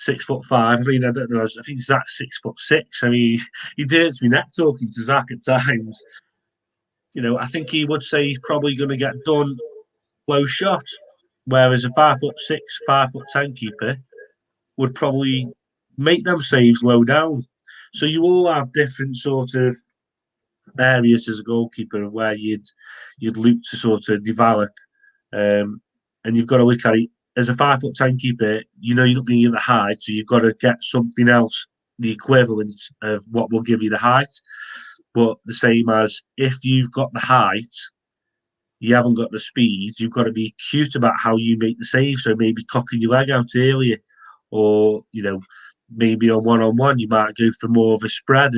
6'5", I mean, I don't know. I think Zach's 6'6". I mean, he dirts me neck talking to Zach at times. I think he would say he's probably going to get done low shot, whereas a 5'6", 5'10" keeper would probably make them saves low down. So you all have different sort of areas as a goalkeeper of where you'd look to sort of develop, and you've got to look at it as a 5'10" keeper. You're not going to get the height, so you've got to get something else, the equivalent of what will give you the height. But the same as if you've got the height, you haven't got the speed, you've got to be cute about how you make the save. So maybe cocking your leg out earlier, or maybe on one-on-one, you might go for more of a spread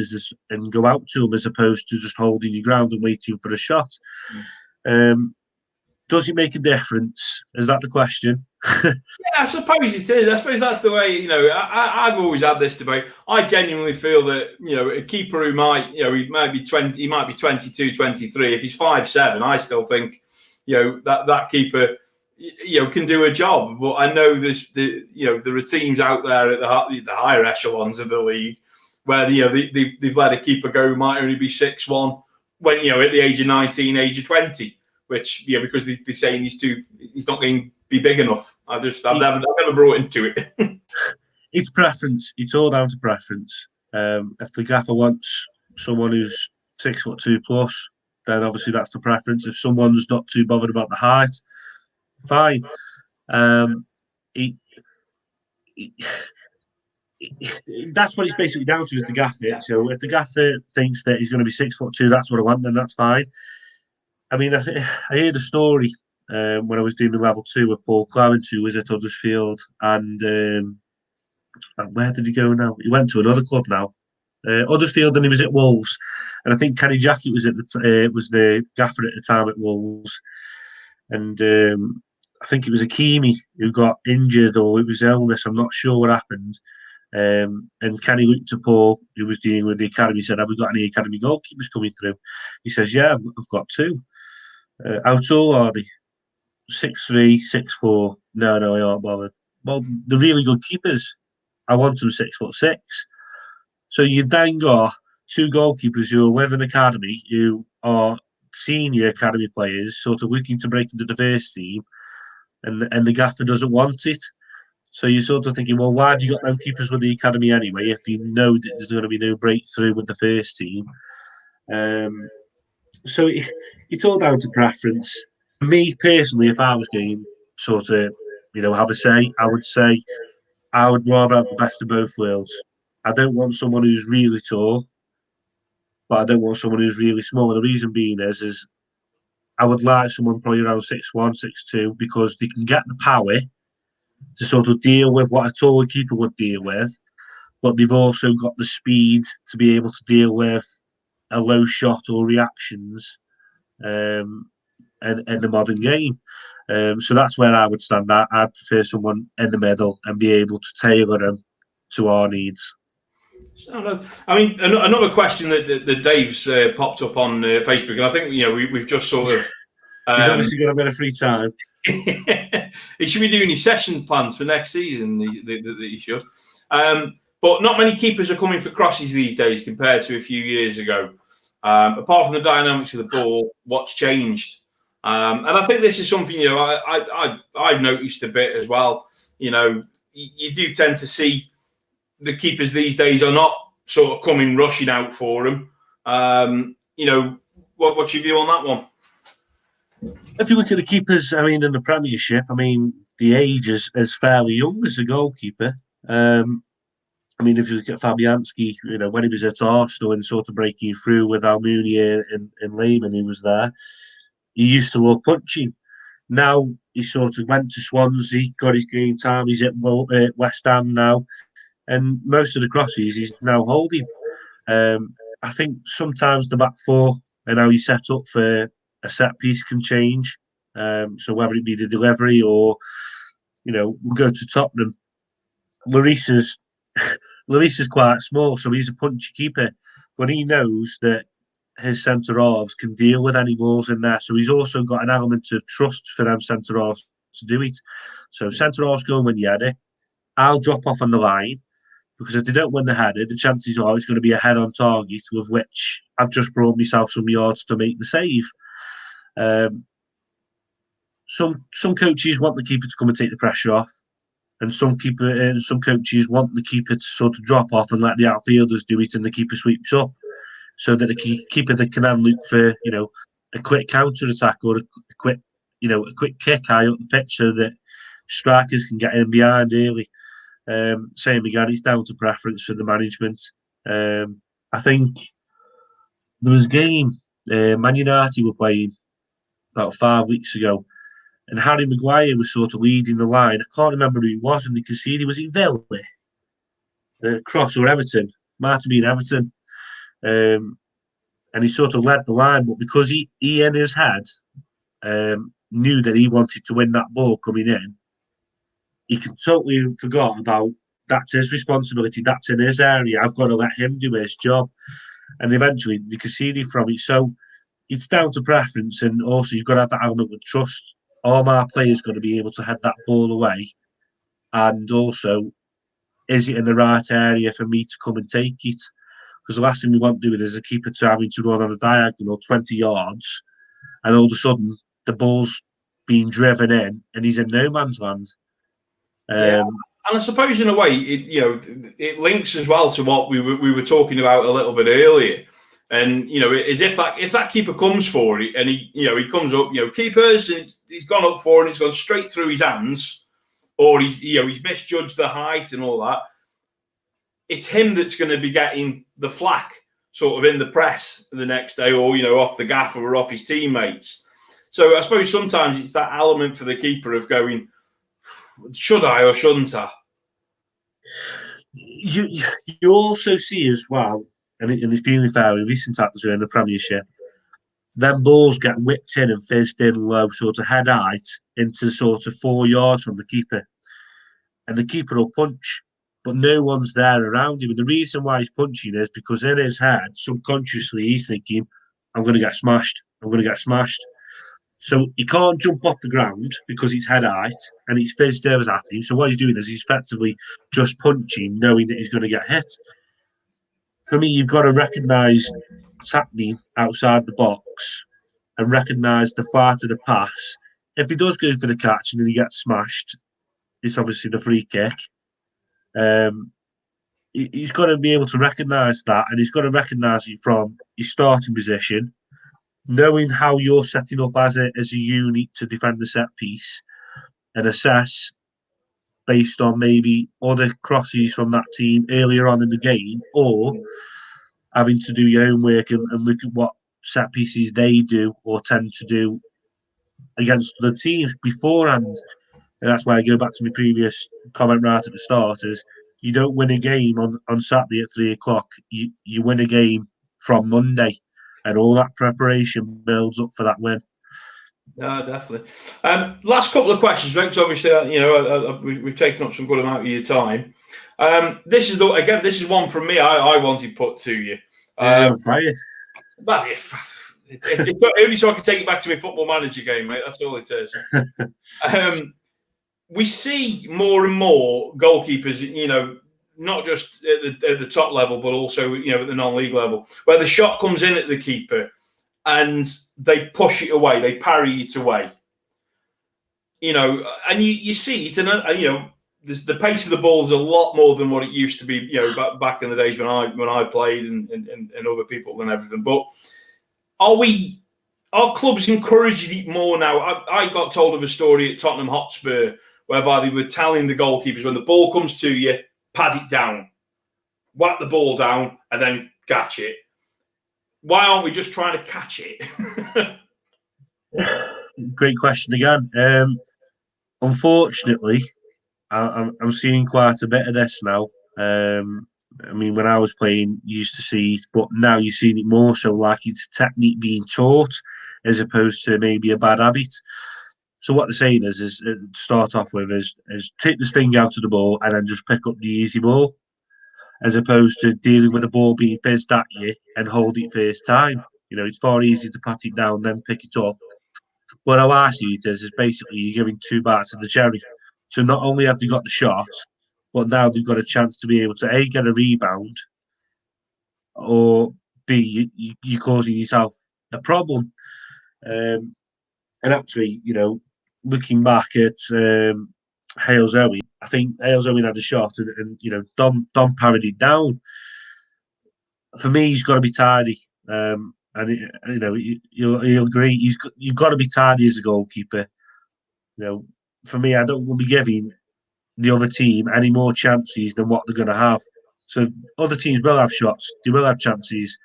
and go out to them as opposed to just holding your ground and waiting for a shot. Does it make a difference? Is that the question? Yeah, I suppose it is. I suppose that's the way, I've always had this debate. I genuinely feel that, a keeper who might, he might be 20, he might be 22, 23. If he's 5'7", I still think, that keeper, can do a job. But I know there are teams out there at the higher echelons of the league where, they've let a keeper go who might only be 6'1" when, at the age of 19, age of 20, which, because they're saying he's not going to be big enough. I've never brought into it. It's preference. It's all down to preference. If the gaffer wants someone who's 6'2" plus, then obviously that's the preference. If someone's not too bothered about the height, fine. That's what it's basically down to, is the gaffer. So if the gaffer thinks that he's going to be 6'2", that's what I want, then that's fine. I mean, I heard a story when I was doing my level 2 with Paul Clarence, who was at Huddersfield, and where did he go now? He went to another club now, Huddersfield, and he was at Wolves. And I think Kenny Jackett was was the gaffer at the time at Wolves, and I think it was Akimi who got injured, or it was illness. I'm not sure what happened. And Kenny looked to Paul, who was dealing with the academy, said, "Have we got any academy goalkeepers coming through?" He says, "Yeah, I've got 2. How tall are they? 6'3", 6'4". No, I aren't bothered. Well, they're really good keepers. I want them 6'6". So you then got 2 goalkeepers who are with an academy, who are senior academy players, sort of looking to break into the first team, and the gaffer doesn't want it. So you're sort of thinking, well, why have you got them keepers with the academy anyway, if you know that there's going to be no breakthrough with the first team? So it's all down to preference. Me personally, if I was going sort of, have a say, I would say I would rather have the best of both worlds. I don't want someone who's really tall, but I don't want someone who's really small. And the reason being is I would like someone probably around 6'1", 6'2", because they can get the power to sort of deal with what a taller keeper would deal with, but they've also got the speed to be able to deal with a low shot or reactions in the modern game. So that's where I would stand at. I'd prefer someone in the middle and be able to tailor them to our needs. I mean, another question that Dave's popped up on Facebook, and I think we've just sort of. He's obviously got a bit of free time. He should be doing his session plans for next season. That he should. But not many keepers are coming for crosses these days compared to a few years ago. Apart from the dynamics of the ball, what's changed? And I think this is something I've noticed a bit as well. You do tend to see the keepers these days are not sort of coming rushing out for them. What's your view on that one? If you look at the keepers, I mean, in the Premiership, I mean, the age is fairly young as a goalkeeper. I mean, if you look at Fabianski, when he was at Arsenal and sort of breaking through with Almunia and Lehmann, he was there. He used to love punching. Now he sort of went to Swansea, got his game time. He's at West Ham now, and most of the crosses he's now holding. I think sometimes the back four and how he's set up for a set piece can change. So whether it be the delivery or, we'll go to Tottenham. Lloris is quite small, so he's a punchy keeper, but he knows that his centre halves can deal with any balls in there. So he's also got an element of trust for them centre halves to do it. So centre halves go and win the header. I'll drop off on the line, because if they don't win the header, the chances are it's going to be a head on target, with which I've just brought myself some yards to make the save. Some coaches want the keeper to come and take the pressure off, and some coaches want the keeper to sort of drop off and let the outfielders do it, and the keeper sweeps up, so that the keeper that can then look for a quick counter attack or a quick kick high up the pitch, so that strikers can get in behind early. Same again, it's down to preference for the management. I think there was a game Man United were playing, about 5 weeks ago, and Harry Maguire was sort of leading the line. I can't remember who he was, and they conceded. Was it Villa, Cross, or Everton? Might have been Everton. And he sort of led the line, but because he in his head knew that he wanted to win that ball coming in, he totally forgot about that's his responsibility, that's in his area. I've got to let him do his job. And eventually they conceded from it. So it's down to preference, and also you've got to have that element of trust. All my players got to be able to head that ball away, and also, is it in the right area for me to come and take it? Because the last thing we want doing is a keeper to having to run on a diagonal 20 yards, and all of a sudden the ball's being driven in and he's in no man's land. Yeah, and I suppose in a way, it links as well to what we were talking about a little bit earlier. And as if that keeper comes for it, and he comes up, keepers, and he's gone up for it, and it's gone straight through his hands, or he's misjudged the height and all that. It's him that's going to be getting the flack, sort of in the press the next day, or off the gaffer or off his teammates. So I suppose sometimes it's that element for the keeper of going, should I or shouldn't I? You also see as well, and it's been fair with recent actors in the Premiership, then balls get whipped in and fizzed in low, sort of head height, into sort of 4 yards from the keeper. And the keeper will punch, but no one's there around him. And the reason why he's punching is because in his head, subconsciously, he's thinking, I'm going to get smashed. I'm going to get smashed. So he can't jump off the ground because it's head height and he's fizzed over at him. So what he's doing is he's effectively just punching, knowing that he's going to get hit. For me, you've got to recognise what's happening outside the box and recognise the flight of the pass. If he does go for the catch and then he gets smashed, it's obviously the free kick. He's got to be able to recognise that, and he's got to recognise it from his starting position, knowing how you're setting up as a unit to defend the set piece, and assess based on maybe other crosses from that team earlier on in the game, or having to do your homework and look at what set pieces they do or tend to do against the teams beforehand. And that's why I go back to my previous comment right at the start, is you don't win a game on Saturday at 3:00. You win a game from Monday, and all that preparation builds up for that win. Definitely. Last couple of questions, because obviously, we've taken up some good amount of your time. This is one from me. I wanted put to you. Fire. But it's only so I can take it back to my Football Manager game, mate. That's all it is. We see more and more goalkeepers, not just at the top level, but also, at the non-league level, where the shot comes in at the keeper and they push it away, they parry it away. And you see it, and the pace of the ball is a lot more than what it used to be, back in the days when I played and other people and everything. But are clubs encouraging it more now? I got told of a story at Tottenham Hotspur whereby they were telling the goalkeepers, when the ball comes to you, pad it down, whack the ball down, and then catch it. Why aren't we just trying to catch it? Great question again. Unfortunately, I'm seeing quite a bit of this now. I mean, when I was playing, you used to see it, but now you're seeing it more so like it's technique being taught as opposed to maybe a bad habit. So what they're saying is start off with is take the sting out of the ball and then just pick up the easy ball, as opposed to dealing with the ball being fizzed at you and hold it first time. It's far easier to pat it down then pick it up. But how I see it is basically you're giving 2 bites of the cherry. So not only have they got the shot, but now they've got a chance to be able to A, get a rebound, or B, you're causing yourself a problem. And actually, looking back at Hales Owen, I think Hales Owen had a shot and Dom parried it down. For me, he's got to be tidy. And he'll agree. You've got to be tidy as a goalkeeper. For me, I don't want to be giving the other team any more chances than what they're going to have. So other teams will have shots. They will have chances.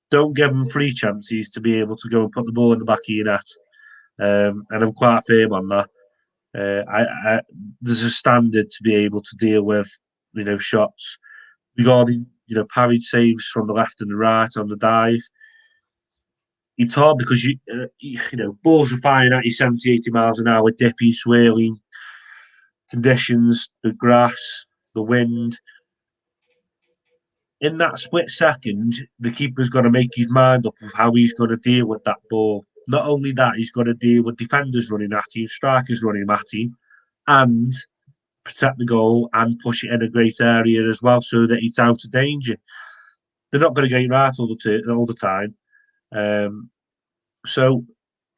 Don't give them 3 chances to be able to go and put the ball in the back of your net. and I'm quite firm on that. There's a standard to be able to deal with, shots regarding, parried saves from the left and the right on the dive. It's hard because balls are firing at you 70, 80 miles an hour, dippy, swirling conditions, the grass, the wind. In that split second, the keeper's got to make his mind up of how he's going to deal with that ball. Not only that, he's got to deal with defenders running at him, strikers running at him, and protect the goal and push it in a great area as well so that it's out of danger. They're not going to get it right all the time. So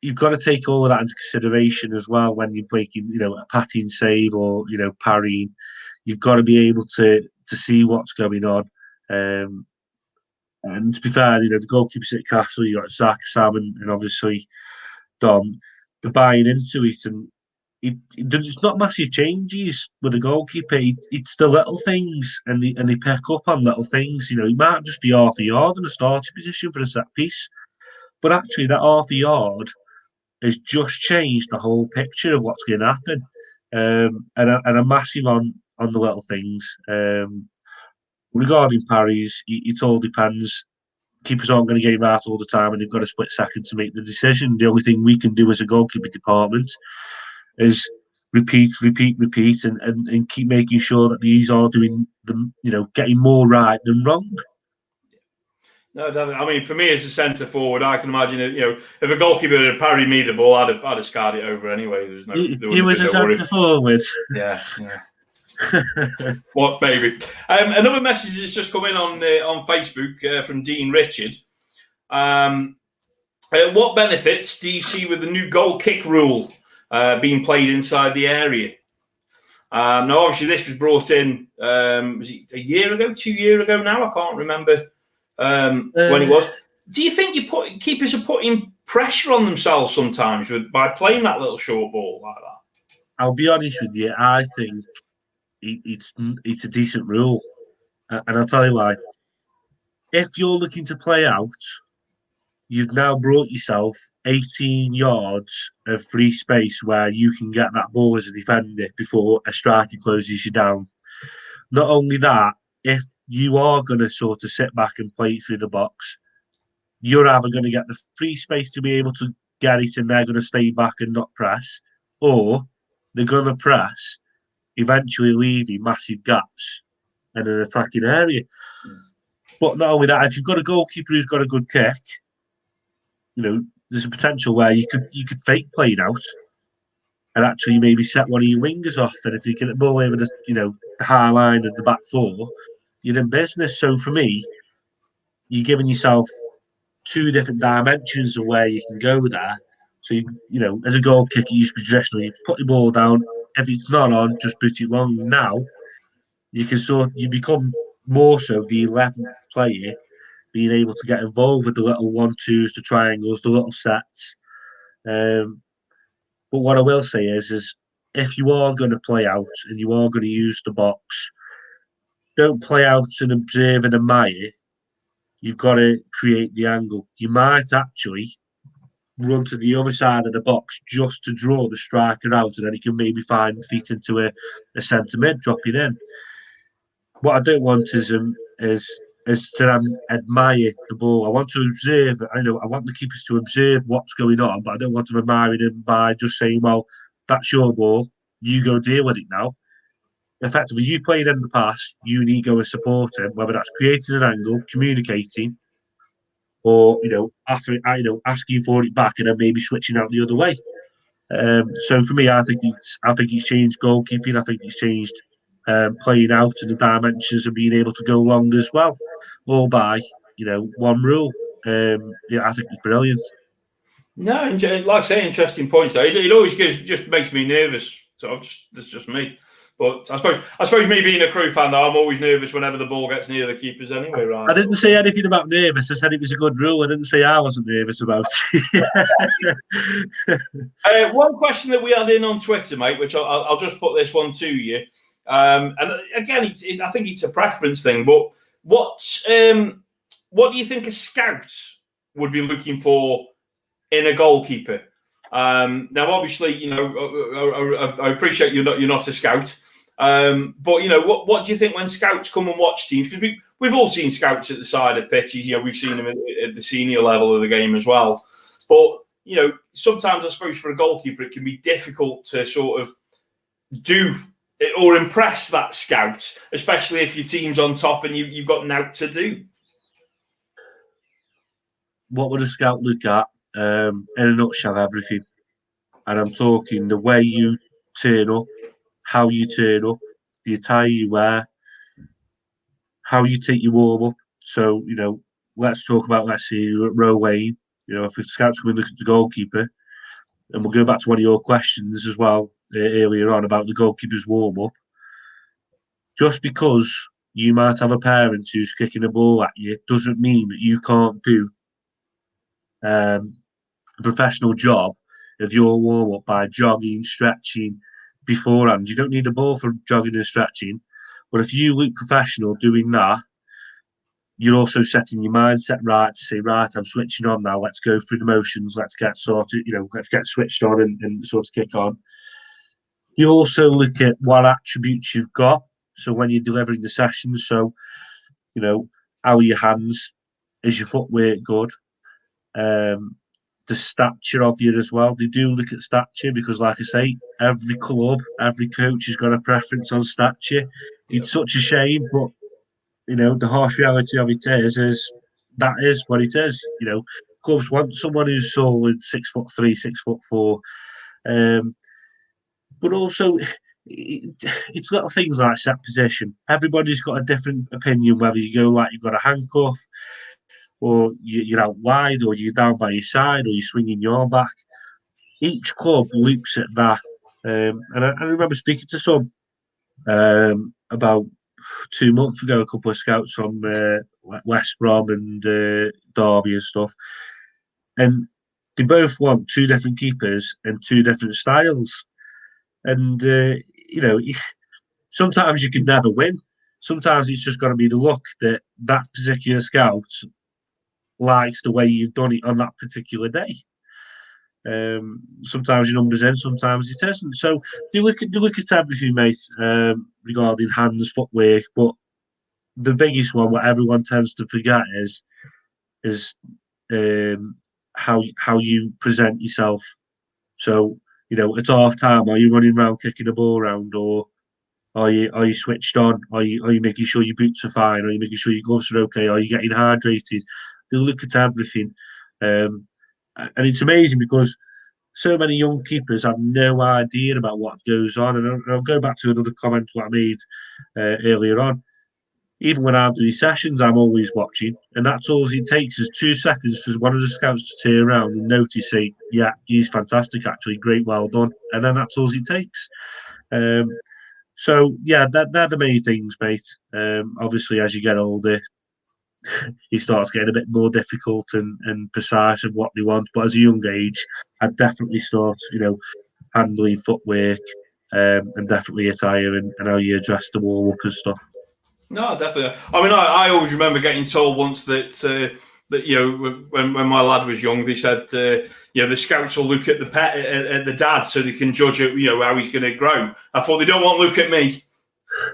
you've got to take all of that into consideration as well when you're breaking, a patting save or, parrying. You've got to be able to see what's going on. And to be fair, the goalkeepers at Castle, you got Zach, Sam, and obviously Dom, they're buying into it. And it's not massive changes with the goalkeeper. It's the little things, and they pick up on little things. He might just be half a yard in a starting position for a set piece, but actually that half a yard has just changed the whole picture of what's going to happen. And a massive on the little things. Regarding parries, it all depends. Keepers aren't going to get it right all the time, and they've got a split second to make the decision. The only thing we can do as a goalkeeper department is repeat, and keep making sure that these are doing them, getting more right than wrong. No, I mean, for me as a centre forward, I can imagine if a goalkeeper had parried me the ball, I'd have scarred it over anyway. He was a centre forward. Yeah. What, maybe? Another message has just come in on Facebook from Dean Richard. What benefits do you see with the new goal kick rule being played inside the area? Now, obviously, this was brought in, was it a year ago, 2 years ago now? I can't remember when it was. Do you think keepers are putting pressure on themselves sometimes by playing that little short ball like that? I'll be honest with you. I think it's a decent rule, and I'll tell you why. If you're looking to play out, you've now brought yourself 18 yards of free space where you can get that ball as a defender before a striker closes you down. Not only that, if you are going to sort of sit back and play it through the box, you're either going to get the free space to be able to get it and they're going to stay back and not press, or they're going to press, eventually leaving massive gaps in an attacking area. But not only that, if you've got a goalkeeper who's got a good kick, there's a potential where you could fake playing out and actually maybe set one of your wingers off. And if you get the ball over the high line of the back four, you're in business. So for me, you're giving yourself two different dimensions of where you can go there. So as a goal kicker, you should be traditionally put the ball down. If it's not on, just put it long. Now you become more so the 11th player, being able to get involved with the little 1-2s, the triangles, the little sets. But what I will say is if you are going to play out and you are going to use the box, don't play out and observe and admire. You've got to create the angle. You might actually run to the other side of the box just to draw the striker out, and then he can maybe find feet into a centre mid, dropping in. What I don't want is to admire the ball. I want to observe. I want the keepers to observe what's going on, but I don't want to admire them by just saying, "Well, that's your ball. You go deal with it now." Effectively, you played in the past. You need to go and support him, whether that's creating an angle, communicating, or asking for it back and then maybe switching out the other way. So for me, I think it's changed goalkeeping. I think it's changed playing out and the dimensions of being able to go long as well, all by one rule. I think it's brilliant. No, like I say, interesting points. Though it always just makes me nervous. So that's just me. But I suppose me being a Crew fan, though, I'm always nervous whenever the ball gets near the keepers anyway, right? I didn't say anything about nervous. I said it was a good rule. I didn't say I wasn't nervous about it. One question that we had in on Twitter, mate, which I'll just put this one to you. And again, I think it's a preference thing, but what do you think a scout would be looking for in a goalkeeper? Now, obviously, I appreciate you're not a scout, but what do you think when scouts come and watch teams? Because we've all seen scouts at the side of pitches. We've seen them at the senior level of the game as well. But sometimes I suppose for a goalkeeper it can be difficult to sort of do or impress that scout, especially if your team's on top and you've got nought to do. What would a scout look at? In a nutshell, everything. And I'm talking the way you turn up, how you turn up, the attire you wear, how you take your warm up. So, let's talk about, let's say, row Wayne. If a scout's coming looking at the goalkeeper, and we'll go back to one of your questions as well earlier on about the goalkeeper's warm up. Just because you might have a parent who's kicking a ball at you doesn't mean that you can't do a professional job of your warm up by jogging, stretching beforehand. You don't need a ball for jogging and stretching, but if you look professional doing that, you're also setting your mindset right to say, right, I'm switching on now. Let's go through the motions. Let's get sorted. Let's get switched on and sort of kick on. You also look at what attributes you've got. So when you're delivering the sessions, so how are your hands? Is your footwork good? The stature of you as well. They do look at stature because, like I say, every club, every coach has got a preference on stature. It's such a shame, but the harsh reality of it is that is what it is. Clubs want someone who's solid, 6'3", 6'4", but also it's little things like set position. Everybody's got a different opinion whether you go like you've got a handcuff, or you're out wide, or you're down by your side, or you're swinging your back. Each club looks at that, and I remember speaking to some about 2 months ago, a couple of scouts from West Brom and Derby and stuff, and they both want 2 different keepers and 2 different styles. And sometimes you can never win. Sometimes it's just got to be the luck that particular scout likes the way you've done it on that particular day. Sometimes your number's in, sometimes it isn't. So do look at everything, mate, regarding hands, footwork. But the biggest one, what everyone tends to forget, is how you present yourself. So at half time, are you running around kicking the ball around, or are you switched on? Are you making sure your boots are fine? Are you making sure your gloves are okay? Are you getting hydrated? They look at everything, and it's amazing because so many young keepers have no idea about what goes on. And I'll go back to another comment what I made earlier on. Even when I'm doing sessions, I'm always watching, and that's all it takes is 2 seconds for one of the scouts to turn around and notice, say, yeah, he's fantastic, actually, great, well done, and then that's all it takes. So yeah, they're the main things, mate. Obviously, as you get older, it starts getting a bit more difficult and precise of what they want. But as a young age, I'd definitely start, handling footwork, and definitely attire and how you address the warm up and stuff. No, definitely. I mean, I always remember getting told once that when my lad was young, they said the scouts will look at the dad so they can judge how he's going to grow. I thought they don't want to look at me.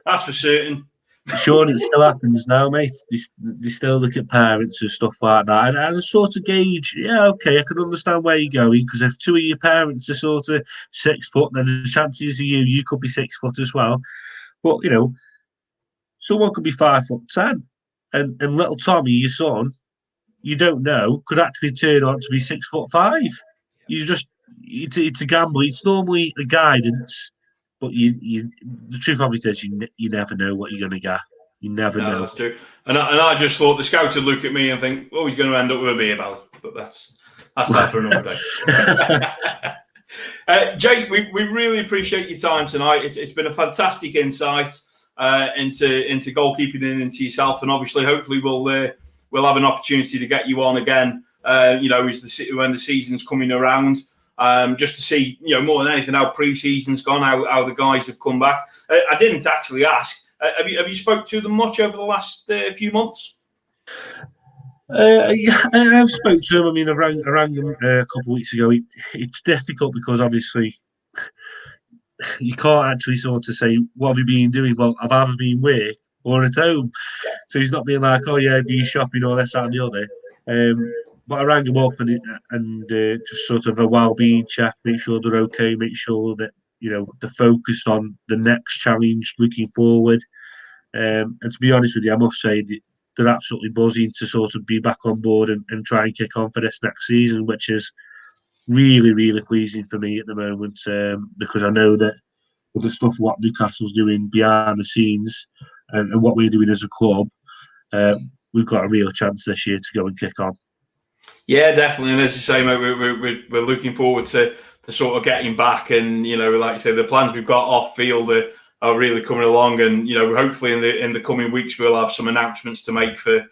That's for certain. Sure, it still happens now, mate. They still look at parents and stuff like that, and I sort of gauge. Yeah, okay, I can understand where you're going, because if 2 of your parents are sort of 6 foot, then the chances of you could be 6 foot as well. But someone could be 5'10", and little Tommy, your son, you don't know, could actually turn out to be 6'5". It's a gamble. It's normally a guidance, but the truth of it is you never know what you're going to get. You never know. That's true. And I just thought the scouts would look at me and think, oh, he's going to end up with a beer belly. But that's that for another day. Jake, we really appreciate your time tonight. It's been a fantastic insight into goalkeeping and into yourself, and obviously, hopefully, we'll have an opportunity to get you on again. When the season's coming around, just to see more than anything how pre-season's gone, how the guys have come back. I didn't actually ask. Have you spoke to them much over the last few months? Yeah, I've spoken to him. I mean, I rang him a couple of weeks ago. It's difficult because obviously you can't actually sort of say, what have you been doing? Well, I've either been work or at home. So he's not being like, oh yeah, be shopping or this, that and the other. But I rang him up and just sort of a well-being check, make sure they're okay, make sure that, they're focused on the next challenge looking forward. And to be honest with you, I must say they're absolutely buzzing to sort of be back on board and try and kick on for this next season, which is really, really pleasing for me at the moment, because I know that with the stuff what Newcastle's doing behind the scenes and what we're doing as a club, we've got a real chance this year to go and kick on. Yeah, definitely. And as you say, mate, we're looking forward to sort of getting back. And, like you say, the plans we've got off field are really coming along. And, hopefully in the coming weeks, we'll have some announcements to make for,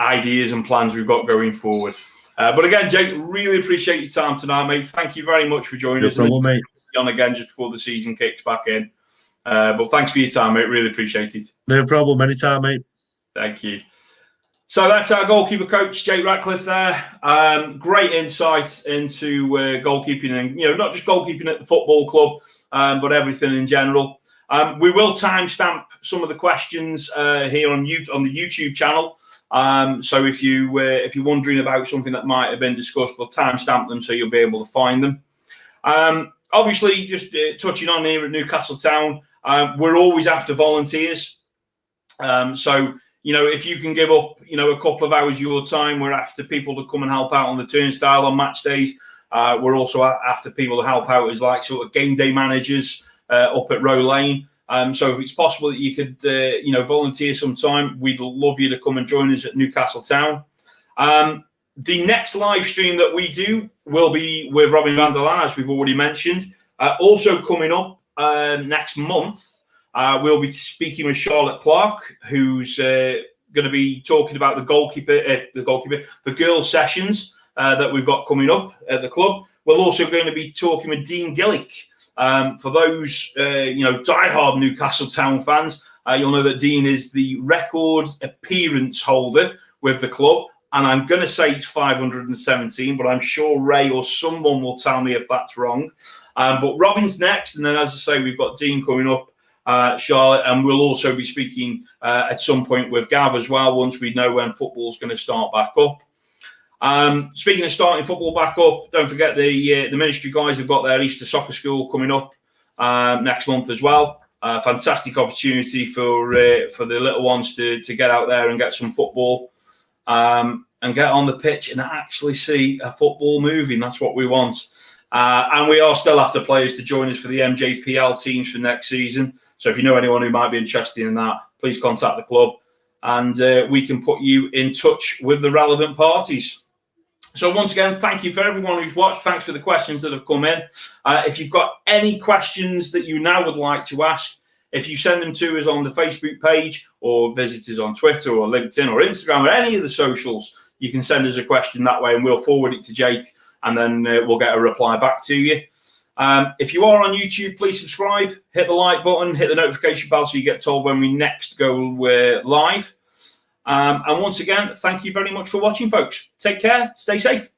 ideas and plans we've got going forward. But again, Jake, really appreciate your time tonight, mate. Thank you very much for joining us. No problem, mate. On again just before the season kicks back in. But thanks for your time, mate. Really appreciate it. No problem. Anytime, mate. Thank you. So that's our goalkeeper coach, Jake Ratcliffe there. Great insight into goalkeeping and, not just goalkeeping at the football club, but everything in general. We will timestamp some of the questions here on the YouTube channel. So if you're wondering about something that might have been discussed, we'll timestamp them so you'll be able to find them. Obviously, just touching on here at Newcastle Town, we're always after volunteers. So, if you can give up, a couple of hours of your time, we're after people to come and help out on the turnstile on match days. We're also after people to help out as like sort of game day managers up at Row Lane. So if it's possible that you could, volunteer some time, we'd love you to come and join us at Newcastle Town. The next live stream that we do will be with Robin van der Laan, as we've already mentioned. Also coming up next month, we'll be speaking with Charlotte Clark, who's going to be talking about the girls' sessions that we've got coming up at the club. We're also going to be talking with Dean Gillick. For those, diehard Newcastle Town fans, you'll know that Dean is the record appearance holder with the club. And I'm going to say it's 517, but I'm sure Ray or someone will tell me if that's wrong. But Robin's next. And then, as I say, we've got Dean coming up, Charlotte, and we'll also be speaking at some point with Gav as well, once we know when football's going to start back up. Speaking of starting football back up, don't forget the ministry guys have got their Easter soccer school coming up next month as well. Fantastic opportunity for the little ones to get out there and get some football. And get on the pitch and actually see a football moving. That's what we want. And we are still after players to join us for the MJPL teams for next season. So if you know anyone who might be interested in that, please contact the club and we can put you in touch with the relevant parties. So once again, thank you for everyone who's watched. Thanks for the questions that have come in. If you've got any questions that you now would like to ask, if you send them to us on the Facebook page or visit us on Twitter or LinkedIn or Instagram or any of the socials, you can send us a question that way and we'll forward it to Jake and then we'll get a reply back to you. If you are on YouTube, please subscribe, hit the like button, hit the notification bell so you get told when we next go live. And once again, thank you very much for watching, folks. Take care. Stay safe.